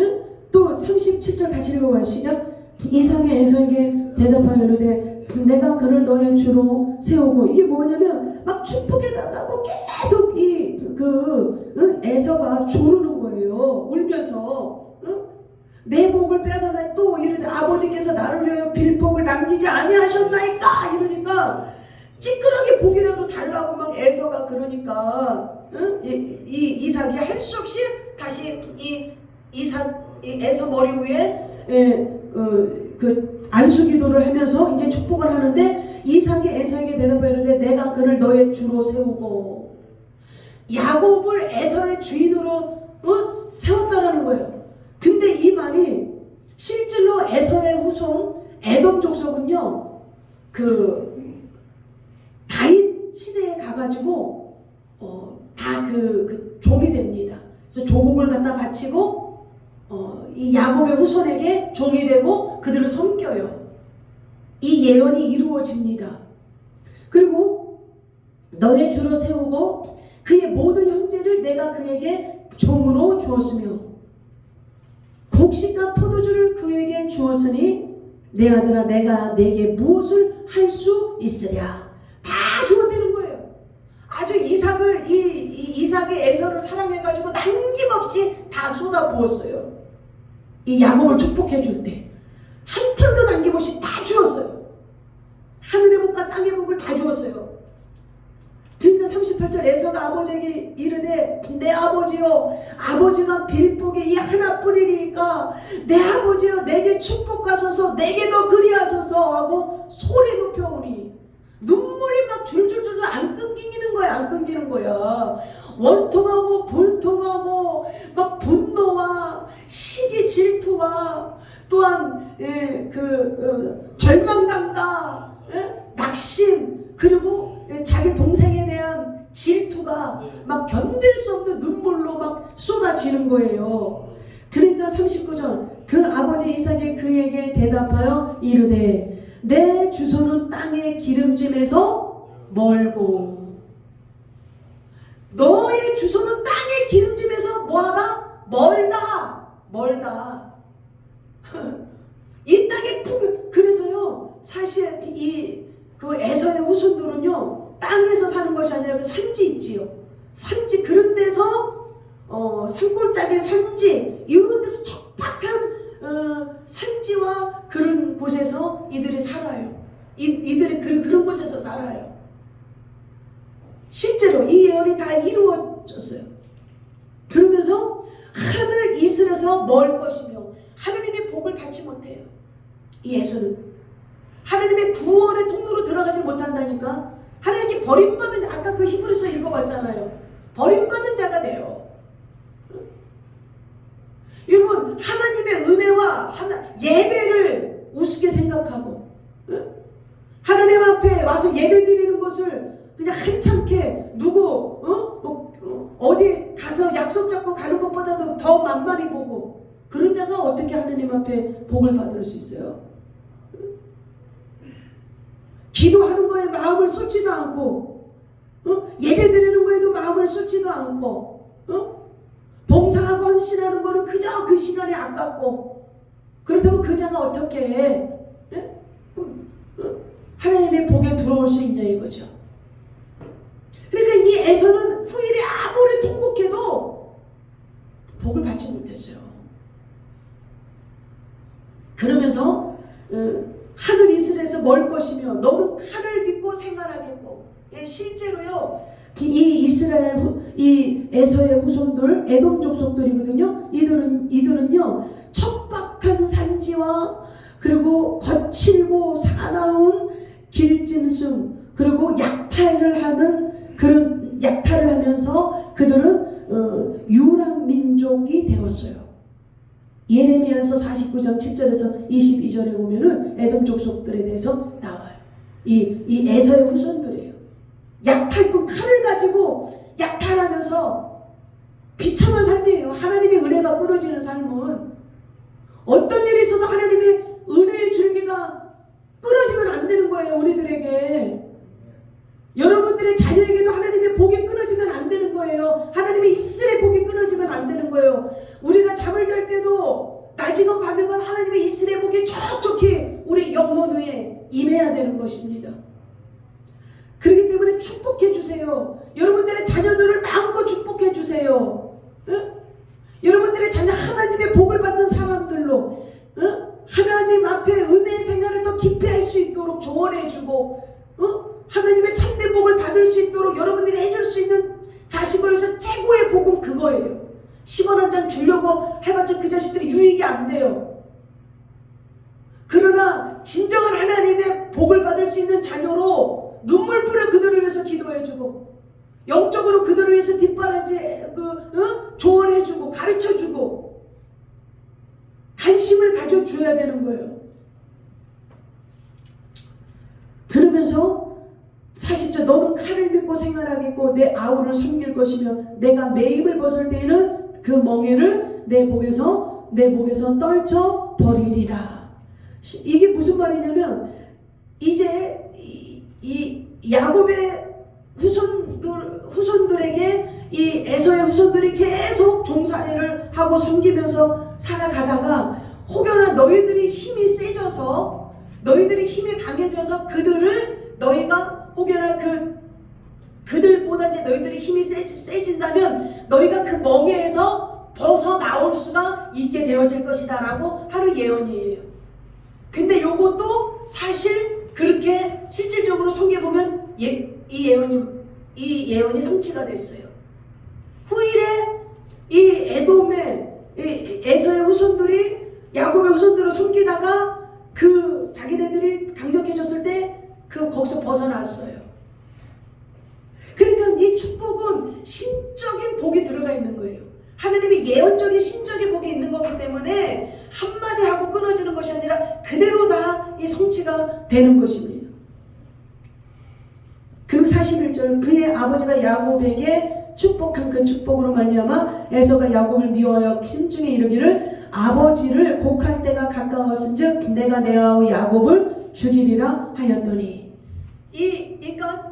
또 37절 같이 읽어봐요. 시작. 이삭이 에서에게 대답하여 이르되 내가 그를 너의 주로 세우고, 이게 뭐냐면 막 축복해달라고 계속 에서가 조르는 거예요. 울면서 내 복을 뺏어나, 또 이르되 아버지께서 나를 위하여 빌복을 남기지 아니하셨나이까, 이러니까 찌끄러기 복이라도 달라고 막 에서가 그러니까 이 이삭이 할 수 없이 다시 이 에서 머리 위에 그 안수기도를 하면서 이제 축복을 하는데, 이삭이 에서에게 대답하여 이르되 내가 그를 너의 주로 세우고, 야곱을 에서의 주인으로 세웠다라는 거예요. 근데 이 말이 실제로 에서의 후손 에돔 족속은요, 그 다윗 시대에 가가지고 다 그 종이 됩니다. 그래서 조국을 갖다 바치고 이 야곱의 후손에게 종이 되고 그들을 섬겨요. 이 예언이 이루어집니다. 그리고 너의 주로 세우고 그의 모든 형제를 내가 그에게 종으로 주었으며 곡식과 포도주를 그에게 주었으니 내 아들아 내가 내게 무엇을 할 수 있으랴. 다 주었다는 거예요. 아주 이삭의 에서를 사랑해가지고 남김없이 다 쏟아 부었어요. 이 야곱을 축복해 줄 때 한 틈도 남김없이 다 주었어요. 하늘의 복과 땅의 복을 다 주었어요. 그러니까 38절 에서가 아버지에게 이르되 내 아버지여, 아버지가 빌복이 이 하나뿐이니까 내 아버지여 내게 축복하소서, 내게도 그리하소서 하고 소리 높여오니 눈물이 막 줄줄줄 안 끊기는 거야. 안 끊기는 거야. 원통하고 불통하고 막 분노와 시기 질투와 또한 절망감과 낙심, 그리고 자기 동생에 대한 질투가 막 견딜 수 없는 눈물로 막 쏟아지는 거예요. 그러니까 39절 그 아버지 이삭이 그에게 대답하여 이르되 내 주소는 땅의 기름짐에서 멀고, 너의 주소는 땅의 기름짐에서 뭐하다? 멀다. 이 땅의 그래서요, 사실 그 에서의 후손들은요, 땅에서 사는 것이 아니라 그 산지 있지요. 산지, 그런 데서 산골짜기 산지, 이런 데서 척박한 산지와 그런 곳에서 이들이 살아요. 이들이 그런 곳에서 살아요. 실제로 이 예언이 다 이루어졌어요. 그러면서 하늘 이슬에서 멀 것이며 하나님의 복을 받지 못해요. 이 에서는 하나님의 구원의 통로로 들어가지 못한다니까. 하나님께 버림받은, 아까 그 히브리서 읽어봤잖아요. 버림받은 자가 돼요. 여러분, 하나님의 은혜와 예배를 우습게 생각하고 하나님 앞에 와서 예배 드리는 것을 그냥 한참게 어디 가서 약속 잡고 가는 것보다도 더 만만히 보고, 그런 자가 어떻게 하나님 앞에 복을 받을 수 있어요? 기도하는 거에 마음을 쏟지도 않고, 예배 드리는 거에도 마음을 쏟지도 않고, 봉사하고 헌신하는 거는 그저 그 시간에 아깝고, 그렇다면 그 자가 어떻게 해? 하나님의 복에 들어올 수 있냐 이거죠. 그러니까 이 에서는 후일에 아무리 통곡해도 이 에서의 후손들, 에돔 족속들이거든요. 이들은요 척박한 산지와 그리고 거칠고 사나운 길짐승 그리고 약탈을 하면서 그들은 유랑 민족이 되었어요. 예레미야서 49장 7절에서 22절에 보면은 에돔 족속들에 대해서 나와요. 이 에서의 후손들이에요. 약탈꾼 칼을 가지고 약탈하면서 비참한 삶이에요. 하나님의 은혜가 끊어지는 삶은 어떤 일이 있어도 하나님의 은혜의 줄기가 끊어지면 안 되는 거예요. 우리들에게 여러분들의 자녀에게도 하나님의 복이 끊어지면 안 되는 거예요. 하나님의 이슬의 복이 끊어지면 안 되는 거예요. 우리가 잠을 잘 때도 낮이건 밤이건 하나님의 이슬의 복이 촉촉히 우리 영혼 위에 임해야 되는 것입니다. 그렇기 때문에 축복해 주세요. 여러분들의 자녀들을 마음껏 축복해 주세요. 응? 여러분들의 자녀 하나님의 복을 받는 사람들로 하나님 앞에 은혜의 생활을 더 깊이 할 수 있도록 조언해 주고 하나님의 참된 복을 받을 수 있도록 여러분들이 해줄 수 있는 자식을 위해서 최고의 복은 그거예요. 10원 한 장 주려고 해봤자 그 자식들이 유익이 안 돼요. 그러나 진정한 하나님의 복을 받을 수 있는 자녀로 눈물 뿌려 그들을 위해서 기도해주고 영적으로 그들을 위해서 뒷바라지 조언해주고 가르쳐주고 관심을 가져줘야 되는 거예요. 그러면서 40절 너는 칼을 믿고 생활하겠고 내 아우를 섬길 것이며 내가 매임을 벗을 때에는 그 멍에를 내 목에서 떨쳐 버리리라. 이게 무슨 말이냐면 이제 이 야곱의 후손들에게 이 에서의 후손들이 계속 종살이를 하고 섬기면서 살아가다가 혹여나 너희들이 힘이 세져서 너희들이 힘이 강해져서 너희가 혹여나 그들보다 이제 너희들이 힘이 세진다면 너희가 그 멍에에서 벗어나올 수가 있게 되어질 것이다 라고 하는 예언이에요. 근데 요것도 사실 그렇게 실질적으로 성경에 보면 이 예언이 성취가 됐어요. 후일에 이 에돔의 에서의 후손들이 야곱의 후손들을 섬기다가 그 자기네들이 강력해졌을 때 거기서 벗어났어요. 그러니까 이 축복은 신적인 복이 들어가 있는 거예요. 하나님의 예언적인 신적인 복이 있는 거기 때문에 한마디 하고 끊어지는 것이 아니라 그대로 다 이 성취가 되는 것입니다. 그리고 41절 그의 아버지가 야곱에게 축복한 그 축복으로 말미암아 에서가 야곱을 미워하여 심중에 이르기를 아버지를 곡할 때가 가까웠은즉 내가 내 아우 야곱을 죽이리라 하였더니 그러니까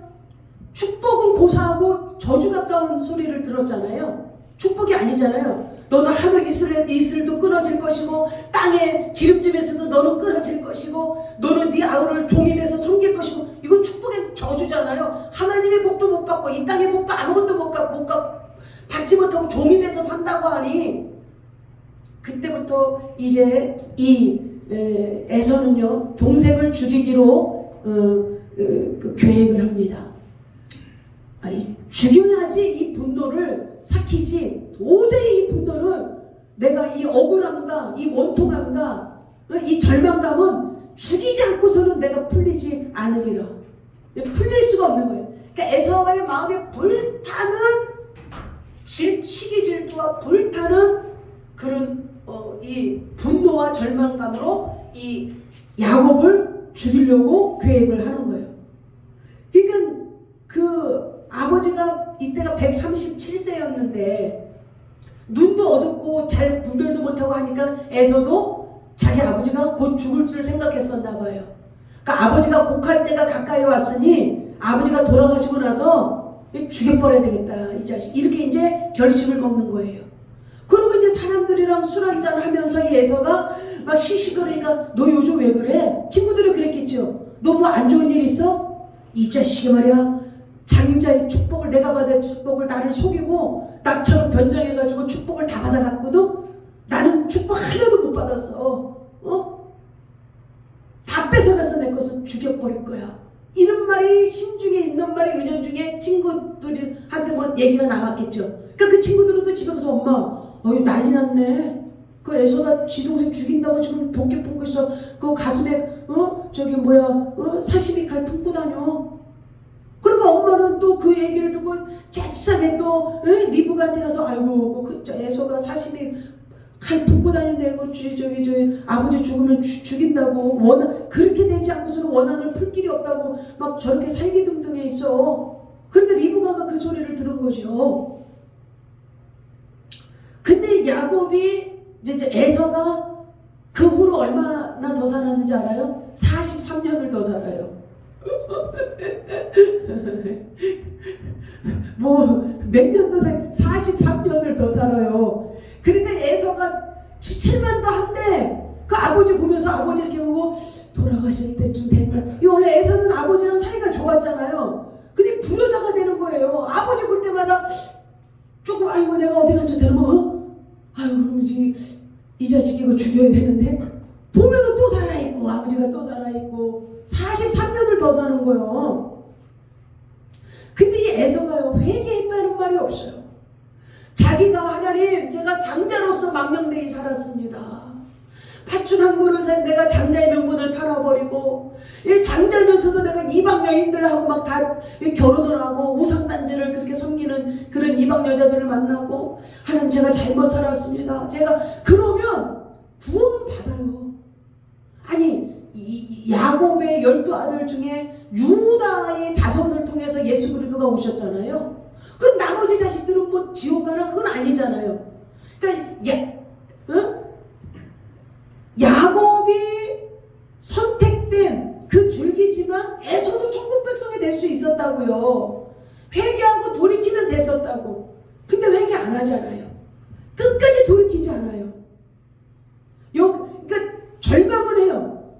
축복은 고사하고 저주 가까운 소리를 들었잖아요. 축복이 아니잖아요. 너는 하늘 이슬도 끊어질 것이고 땅의 기름짐에서도 너는 끊어질 것이고 너는 네 아우를 종이 돼서 섬길 것이고 이건 축복의 저주잖아요. 하나님의 복도 못 받고 이 땅의 복도 아무것도 받지 못하고 종이 돼서 산다고 하니 그때부터 이제 이 에서는요 동생을 죽이기로 계획을 합니다. 죽여야지 이 분노를 삭히지 도저히 이 분노는 내가 이 억울함과 이 원통함과 이 절망감은 죽이지 않고서는 내가 풀리지 않으리라. 풀릴 수가 없는 거예요. 그러니까 에서와의 마음에 불타는 시기 질투와 불타는 그런 이 분노와 절망감으로 이 야곱을 죽이려고 계획을 하는 거예요. 그러니까 그 아버지가 이때가 137세였는데 눈도 어둡고 잘 분별도 못하고 하니까 에서도 자기 아버지가 곧 죽을 줄 생각했었나 봐요. 그러니까 아버지가 곡할 때가 가까이 왔으니 아버지가 돌아가시고 나서 죽여버려야 되겠다 이 자식 이렇게 이제 결심을 먹는 거예요. 그리고 이제 사람들이랑 술 한잔 하면서 이 에서가 막 씩씩거리니까 너 요즘 왜 그래? 친구들이 그랬겠죠. 너 뭐 안 좋은 일 있어? 이 자식이 말이야 장자의 축복을 내가 받을 축복을 나를 속이고 나처럼 변장해가지고 축복을 다 받아갔거든. 나는 축복 하나도 못 받았어. 다 뺏어가서 내 것을 죽여버릴 거야. 이런 말이 신중에 있는 말이 은연중에 친구들한테 뭐 얘기가 나왔겠죠. 그러니까 그 친구들은 또 집에 가서 엄마 어이 난리 났네. 그 에서가 지 동생 죽인다고 지금 도끼 품고 있어. 그 가슴에 저기 사시미 칼 품고 다녀. 그러니까 엄마는 또 그 얘기를 듣고 잽싸게 또 리브가한테 가서 아이고 그 에서가 사시미 칼 품고 다닌대. 저기 아버지 죽으면 죽인다고 그렇게 되지 않고서는 원한을 풀 길이 없다고 막 저렇게 살기등등해 있어. 그러니까 리브가가 그 소리를 들은 거죠. 근데 야곱이 이제 에서가 그 후로 얼마나 더 살았는지 알아요? 43년을 더 살아요. 뭐 몇 년 더 43년을 더 살아요. 그러니까 에서가 7만 더 한데 그 아버지 보면서 아버지 이렇게 보고 돌아가실 때쯤 됐다. 이 원래 에서는 아버지랑 사이가 좋았잖아요. 근데 불효자가 되는 거예요. 아버지 볼 때마다 조금 아이고 내가 어디 간저 되면 아이고 그럼 이 자식 이거 죽여야 되는데 보면은 또 살아있고 아버지가 또 살아있고 43년을 더 사는 거예요. 근데 이 에서가요 회개했다는 말이 없어요. 자기가 하나님 제가 장자로서 망령되이 살았습니다. 팥죽 한 그릇에 내가 장자의 명분을 팔아버리고 장자면서도 내가 이방 여인들하고 막 다 결혼을 하고 우상단지를 그렇게 섬기는 그런 이방 여자들을 만나고 하나님 제가 잘못 살았습니다. 제가 그러면 구원은 받아요. 아니 이 야곱의 12아들 중에 유다의 자손을 통해서 예수 그리스도가 오셨잖아요. 그럼 나머지 자식들은 뭐 지옥 가나? 그건 아니잖아요. 그러니까 야곱이 선택된 그 줄기지만 에서도 천국 백성이 될 수 있었다고요. 회개하고 돌이키면 됐었다고. 근데 회개 안 하잖아요. 끝까지 돌이키지 않아요. 그러니까 절망을 해요.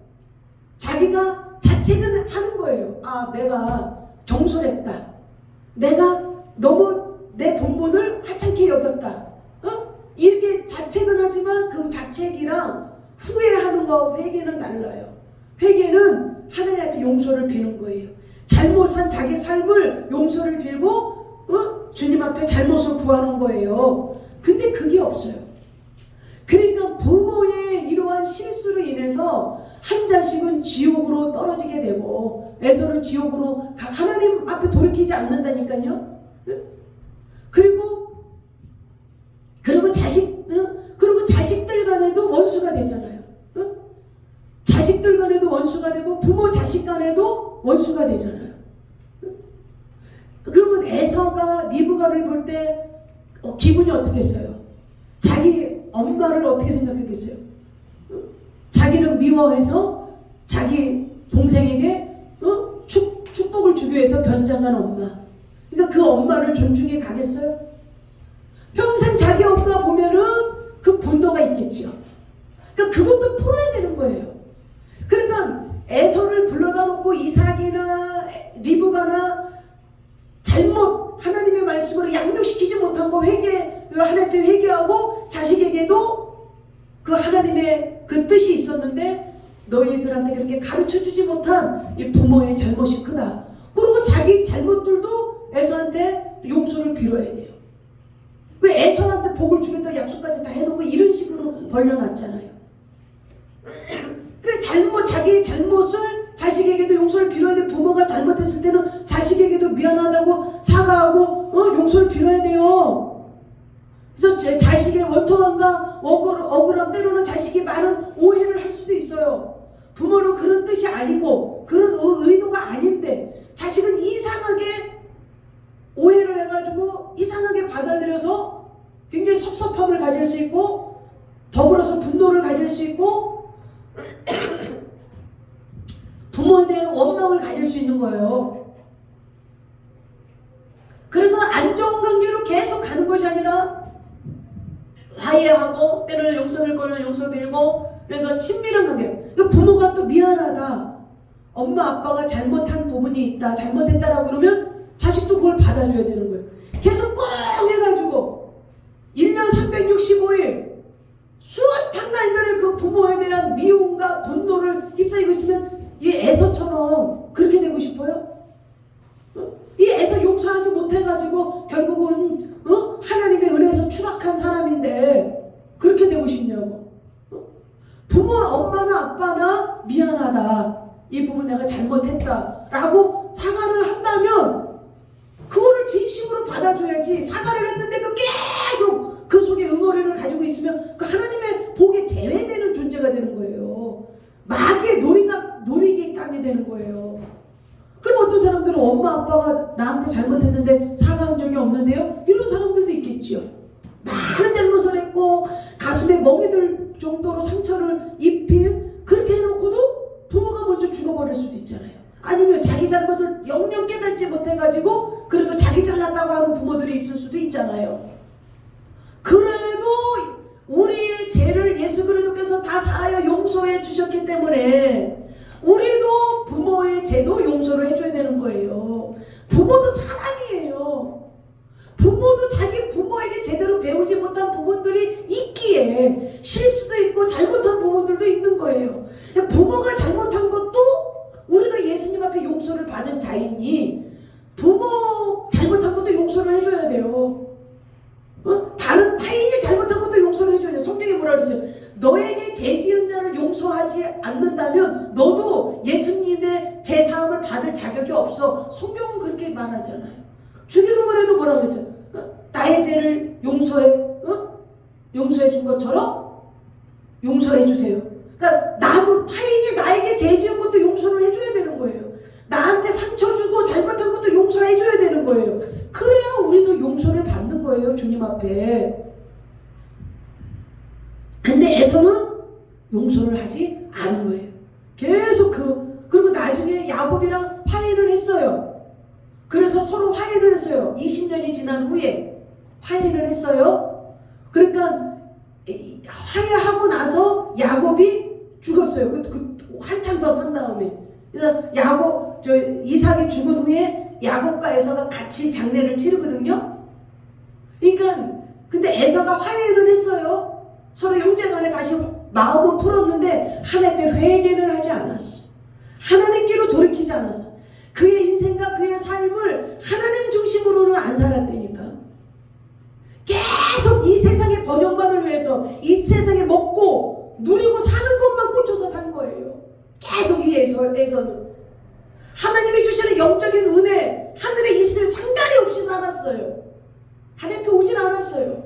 자기가 자책은 하는 거예요. 아, 내가 경솔했다. 내가 너무 내 본분을 하찮게 여겼다. 이렇게 자책은 하지만 그 자책이랑 후회하는 거하고 회개는 달라요. 회개는 하나님 앞에 용서를 비는 거예요. 잘못 산 자기 삶을 용서를 빌고 주님 앞에 잘못을 구하는 거예요. 근데 그게 없어요. 그러니까 부모의 이러한 실수로 인해서 한 자식은 지옥으로 떨어지게 되고 에서는 지옥으로 하나님 앞에 돌이키지 않는다니까요. 그리고 자식들 간에도 원수가 되잖아요. 자식들 간에도 원수가 되고 부모 자식 간에도 원수가 되잖아요. 그러면 에서가 리브가를 볼 때 기분이 어떻겠어요? 자기 엄마를 어떻게 생각했겠어요? 자기는 미워해서 자기 동생에게 축복을 주기 위해서 변장한 엄마. 그러니까 그 엄마를 존중해 가겠어요? 평생 자기 엄마 보면은 그 분노가 있겠지요. 그러니까 그것도 풀어야 되는 거예요. 그러니까 에서를 불러다 놓고 이삭이나 리브가나 잘못 하나님의 말씀으로 양육시키지 못한 거 하나님 앞에 회개하고 자식에게도 그 하나님의 그 뜻이 있었는데 너희들한테 그렇게 가르쳐주지 못한 이 부모의 잘못이 크다. 그리고 자기 잘못들도 에서한테 용서를 빌어야 돼요. 왜 에서한테 복을 주겠다고 약속까지 다 해놓고 이런 식으로 벌려놨잖아요. 그래 자기의 잘못을 자식에게도 용서를 빌어야 돼. 부모가 잘못했을 때는 자식에게도 미안하다고 사과하고 용서를 빌어야 돼요. 그래서 제 자식의 원통함과 억울함 때로는 자식이 많은 오해를 할 수도 있어요. 부모는 그런 뜻이 아니고 그런 의도가 아닌데 자식은 이상하게 오해를 해가지고 이상하게 받아들여서 굉장히 섭섭함을 가질 수 있고 더불어서 분노를 가질 수 있고 부모에 대한 원망을 가질 수 있는 거예요. 그래서 안 좋은 관계로 계속 가는 것이 아니라 화해하고 때로는 용서를 거는 용서 빌고 그래서 친밀한 관계. 부모가 또 미안하다. 엄마 아빠가 잘못한 부분이 있다. 잘못했다라고 그러면 자식도 그걸 받아줘야 되는 거예요. 계속 꼭 해가지고 1년 365일 수많은 날들을 그 부모에 대한 미움과 분노를 휩싸이고 있으면 이 에서처럼 그렇게 되고 싶어요? 아빠가 나한테 잘못했는데 사과한 적이 없는데요? 이런 사람들도 있겠죠. 많은 잘못을 했고 가슴에 멍이 들 정도로 상처를 입힌, 그렇게 해놓고도 부모가 먼저 죽어버릴 수도 있잖아요. 아니면 자기 잘못을 영영 깨닫지 못해가지고 그래도 자기 잘났다고 하는 부모들이 있을 수도 있잖아요. 그래도 우리의 죄를 예수 그리스도께서 다 사하여 용서해 주셨기 때문에 우리도 부모의 죄도 용서를 해줘야 되는 거예요. 부모도 사람이에요. 부모도 자기 부모에게 제대로 배우지 못한 부분들이 있기에 실수도 있고 잘못한 부분들도 있는 거예요. 부모가 잘못한 것도 우리도 예수님 앞에 용서를 받은 자이니 부모 잘못한 것도 용서를 해줘야 돼요. 다른 타인이 잘못한 것도 용서를 해줘야 돼요. 성경에 뭐라 그랬어요? 너에게 죄 지은 자를 용서하지 않는다면 너도 예수님의 죄 사함을 받을 자격이 없어. 성경은 그렇게 말하잖아요. 주기도문에도 뭐라 그랬어요? 나의 죄를 용서해 준 것처럼 용서해 주세요. 그러니까 나도 타인이 나에게 죄 지은 것도 용서를 해줘야 되는 거예요. 나한테 상처 주고 잘못한 것도 용서해 줘야 되는 거예요. 그래야 우리도 용서를 받는 거예요, 주님 앞에. 근데 에서는 용서를 하지 않은 거예요. 계속 그리고 나중에 야곱이랑 화해를 했어요. 그래서 서로 화해를 했어요. 20년이 지난 후에 화해를 했어요. 그러니까 화해하고 나서 야곱이 죽었어요. 한참 더 산 다음에. 그래서 이삭이 죽은 후에 야곱과 에서가 같이 장례를 치르거든요. 그러니까 근데 에서가 화해를 했어요. 서로 형제간에 다시 마음은 풀었는데 하나님께 회개를 하지 않았어. 하나님께로 돌이키지 않았어. 그의 인생과 그의 삶을 하나님 중심으로는 안 살았다니까. 계속 이 세상의 번영만을 위해서 이 세상에 먹고 누리고 사는 것만 꽂혀서 산 거예요. 계속 이 에서는 하나님이 주시는 영적인 은혜, 하늘에 있을 상관이 없이 살았어요. 하나님 앞에 오진 않았어요.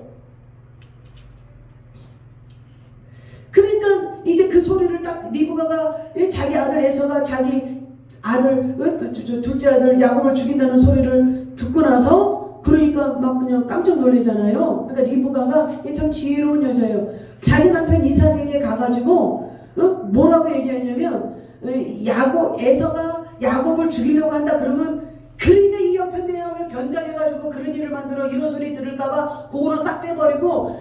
그러니까 이제 그 소리를 딱 리브가가 자기 아들 에서가 자기 아들 둘째 아들 야곱을 죽인다는 소리를 듣고 나서 그러니까 막 그냥 깜짝 놀라잖아요. 그러니까 리브가가 참 지혜로운 여자예요. 자기 남편 이삭에게 가가지고 뭐라고 얘기하냐면 에서가 야곱을 죽이려고 한다 그러면 그러니까 이 옆에 내가 왜 변장해가지고 그런 일을 만들어 이런 소리 들을까봐 그거로 싹 빼버리고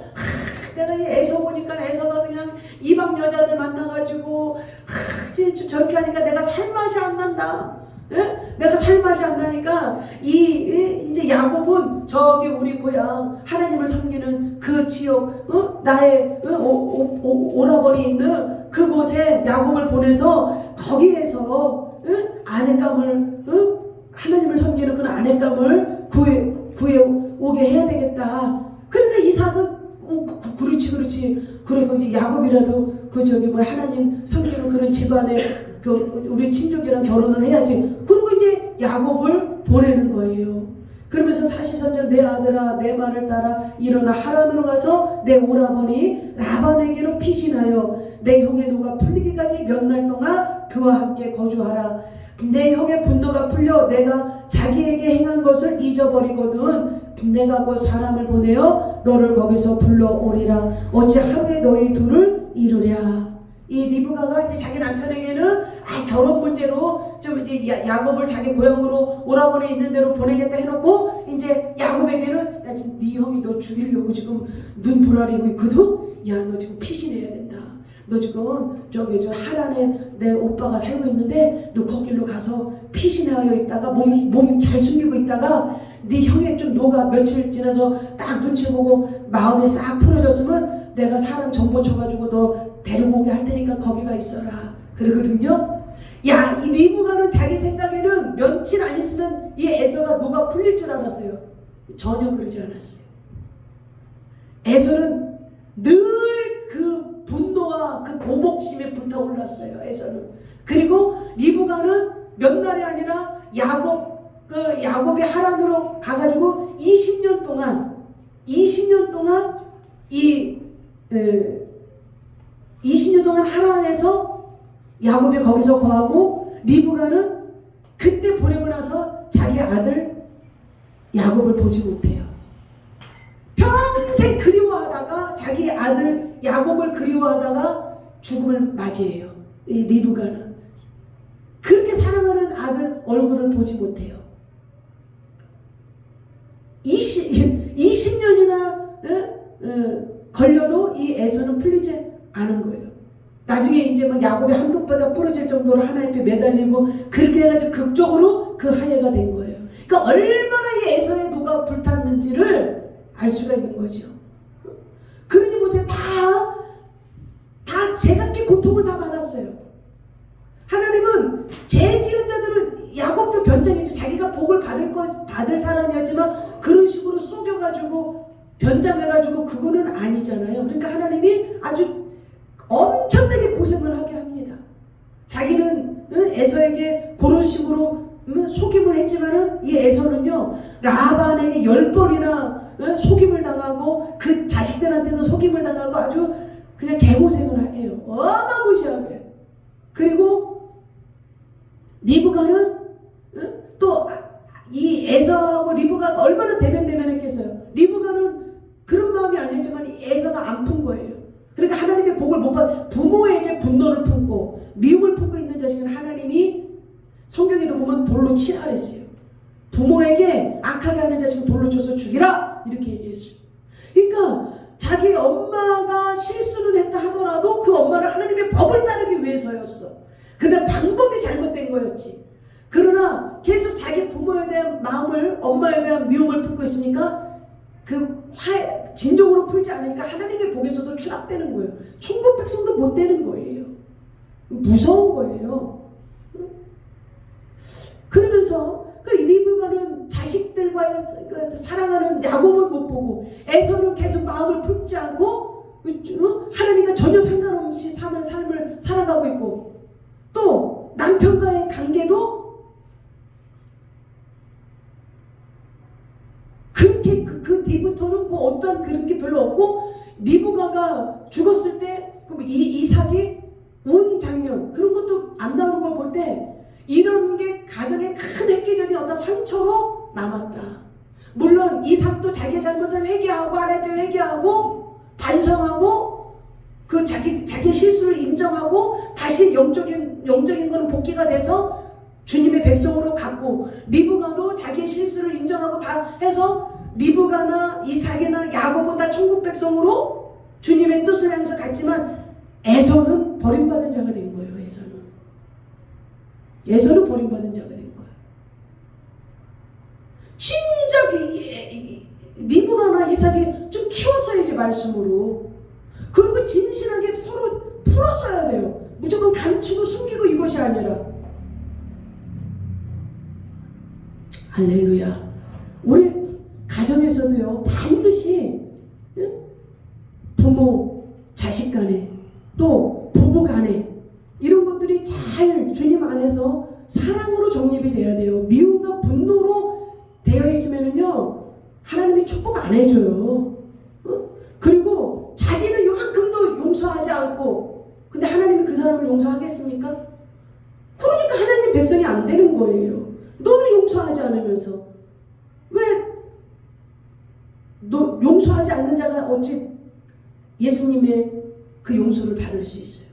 내가 이 에서 보니까 에서가 그냥 이방 여자들 만나가지고 저렇게 하니까 내가 살맛이 안 난다. 예? 내가 살맛이 안 나니까 이제 야곱은 저기 우리 고향 하나님을 섬기는 그 지역 나의 오라버니 있는 그곳에 야곱을 보내서 거기에서 아내감을 하나님을 섬기는 그런 아내감을 구해 오게 해야 되겠다. 그러니까 이삭은 그렇지. 그리고 야곱이라도 하나님 섬기는 그런 집안에 우리 친족이랑 결혼을 해야지. 그리고 이제 야곱을 보내는 거예요. 그러면서 43절 내 아들아 내 말을 따라 일어나 하란으로 가서 내 오라버니 라반에게로 피신하여 내 형의 노가 풀리기까지 몇 날 동안 그와 함께 거주하라. 내 형의 분노가 풀려 내가 자기에게 행한 것을 잊어버리거든 내가 곧 사람을 보내어 너를 거기서 불러오리라. 어찌 하루에 너희 둘을 이루랴. 이 리브가가 이제 자기 남편에게는 결혼 문제로 좀 이제 야곱을 자기 고향으로 오라버니 있는 대로 보내겠다 해놓고 이제 야곱에게는 야 지금 네 형이 너 죽이려고 지금 눈 부라리고 있거든. 야 너 지금 피신해야 된다. 너 지금 저 하란에 내 오빠가 살고 있는데 너 거길로 가서 피신하여 있다가 몸 잘 숨기고 있다가 네 형의 좀 노가 며칠 지나서 딱 눈치 보고 마음이 싹 풀어졌으면 내가 사람 정보 쳐가지고 너 데리고 오게 할 테니까 거기가 있어라. 그러거든요. 야, 이 리브가는 자기 생각에는 며칠 안 있으면 이 에서가 노가 풀릴 줄 알았어요. 전혀 그러지 않았어요. 에서는 늘 그 분노와 그 보복심에 불타올랐어요. 에서는. 그리고 리브가는 몇 날이 아니라 야곱이 하란으로 가가지고 20년 동안 20년 동안 하란에서 야곱이 거기서 거하고 리브가는 그때 보내고 나서 자기 자기 아들 야곱을 보지 못해요. 평생 그리워하다가 자기 아들 야곱을 그리워하다가 죽음을 맞이해요. 이 리브가는 그렇게 사랑하는 아들 얼굴을 보지 못해요. 20년이나 걸려도 이 에서는 풀리지 않은 거예요. 나중에 이제 막 야곱의 한두 배가 부러질 정도로 하나님 앞에 매달리고 그렇게 해가지고 극적으로 그 하해가 된 거예요. 그러니까 얼마나 이 에서의 노가 불탔는지를 알 수가 있는 거죠. 그러니 보세요. 다 제각기 고통을 다 받았어요. 하나님은 죄 지은 자들은 야곱도 변장했죠. 자기가 복을 받을 사람이었지만 그런 식으로 속여가지고 변장해가지고 그거는 아니잖아요. 그러니까 하나님이 아주 엄청나게 고생을 하게 합니다. 자기는 에서에게 그런 식으로 속임을 했지만은 이 에서는요 라반에게 10번이나 속임을 당하고 그 자식들한테도 속임을 당하고 아주 그냥 개고생을 해요. 어마무시하게. 그리고 리브가는 또 이 에서하고 리브가가 얼마나 대면했겠어요. 리브가는 그런 마음이 아니었지만 에서가 안 푼 거예요. 그러니까 하나님의 복을 못 받. 부모에게 분노를 품고 미움을 품고 있는 자식은 하나님이 성경에도 보면 돌로 치라 그랬어요. 부모에게 악하게 하는 자식은 돌로 쳐서 죽이라 이렇게 얘기했어요. 그러니까 자기 엄마가 실수를 했다 하더라도 그 엄마는 하나님의 법을 따르기 위해서였어. 그러나 방법이 잘못된 거였지. 그러나 계속 자기 부모에 대한 마음을, 엄마에 대한 미움을 품고 있으니까 그 진정으로 풀지 않으니까 하나님의 복에서도 추락되는 거예요. 천국 백성도 못 되는 거예요. 무서운 거예요. 그러면서 그 리브가는 자식들과 사랑하는 야곱을 못 보고 에서는 계속 마음을 품지 않고 하나님과 전혀 상관없이 삶을 살아가고 있고 또 남편과의 관계도 그렇게 그 뒤부터는 뭐 어떠한 그런 게 별로 없고 리브가가 죽었을 때 이삭이 운 장면 그런 것도 안 나오는 걸 볼 때 이런 게 가정의 큰 획기적인 어떤 상처로 남았다. 물론 이삭도 자기 잘못을 회개하고 하나님 앞에 회개하고 반성하고 그 자기 실수를 인정하고 다시 영적인 거는 복귀가 돼서 주님의 백성으로 갔고 리브가도 자기의 실수를 인정하고 다 해서 리브가나 이삭이나 야곱은 다 천국 백성으로 주님의 뜻을 향해서 갔지만 에서는 버림받은 자가 된 거예요. 에서는 버림받은 자가 된 거예요. 진작 리브가나 이삭이 좀 키웠어야지 말씀으로. 그리고 진실하게 서로 풀었어야 돼요. 무조건 감추고 숨기고 이것이 아니라. 할렐루야. 우리 가정에서도요 반드시 부모 자식 간에 또 부부 간에 이런 것들이 잘 주님 안에서 사랑으로 정립이 돼야 돼요. 미움과 분노로 되어 있으면은요 하나님이 축복 안 해줘요. 그리고 자기는 요만큼도 용서하지 않고 근데 하나님이 그 사람을 용서하겠습니까? 그러니까 하나님 백성이 안 되는 거예요. 너는 용서하지 않으면서 왜 너 용서하지 않는 자가 어찌 예수님의 그 용서를 받을 수 있어요?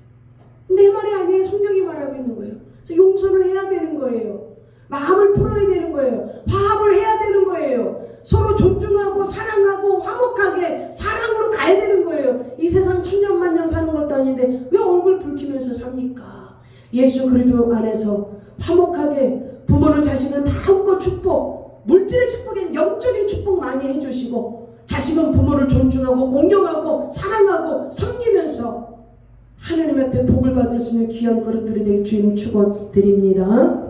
내 말이 아니에요. 성경이 말하고 있는 거예요. 용서를 해야 되는 거예요. 마음을 풀어야 되는 거예요. 화합을 해야 되는 거예요. 서로 존중하고 사랑하고 화목하게 사랑으로 가야 되는 거예요. 이 세상 천년만년 사는 것도 아닌데 왜 얼굴 붉히면서 삽니까? 예수 그리스도 안에서 화목하게 부모는 자식은 마음껏 축복, 물질의 축복에 영적인 축복 많이 해주시고 자식은 부모를 존중하고 공경하고 사랑하고 섬기면서 하나님 앞에 복을 받을 수 있는 귀한 그릇들이 되길 주님 축원드립니다.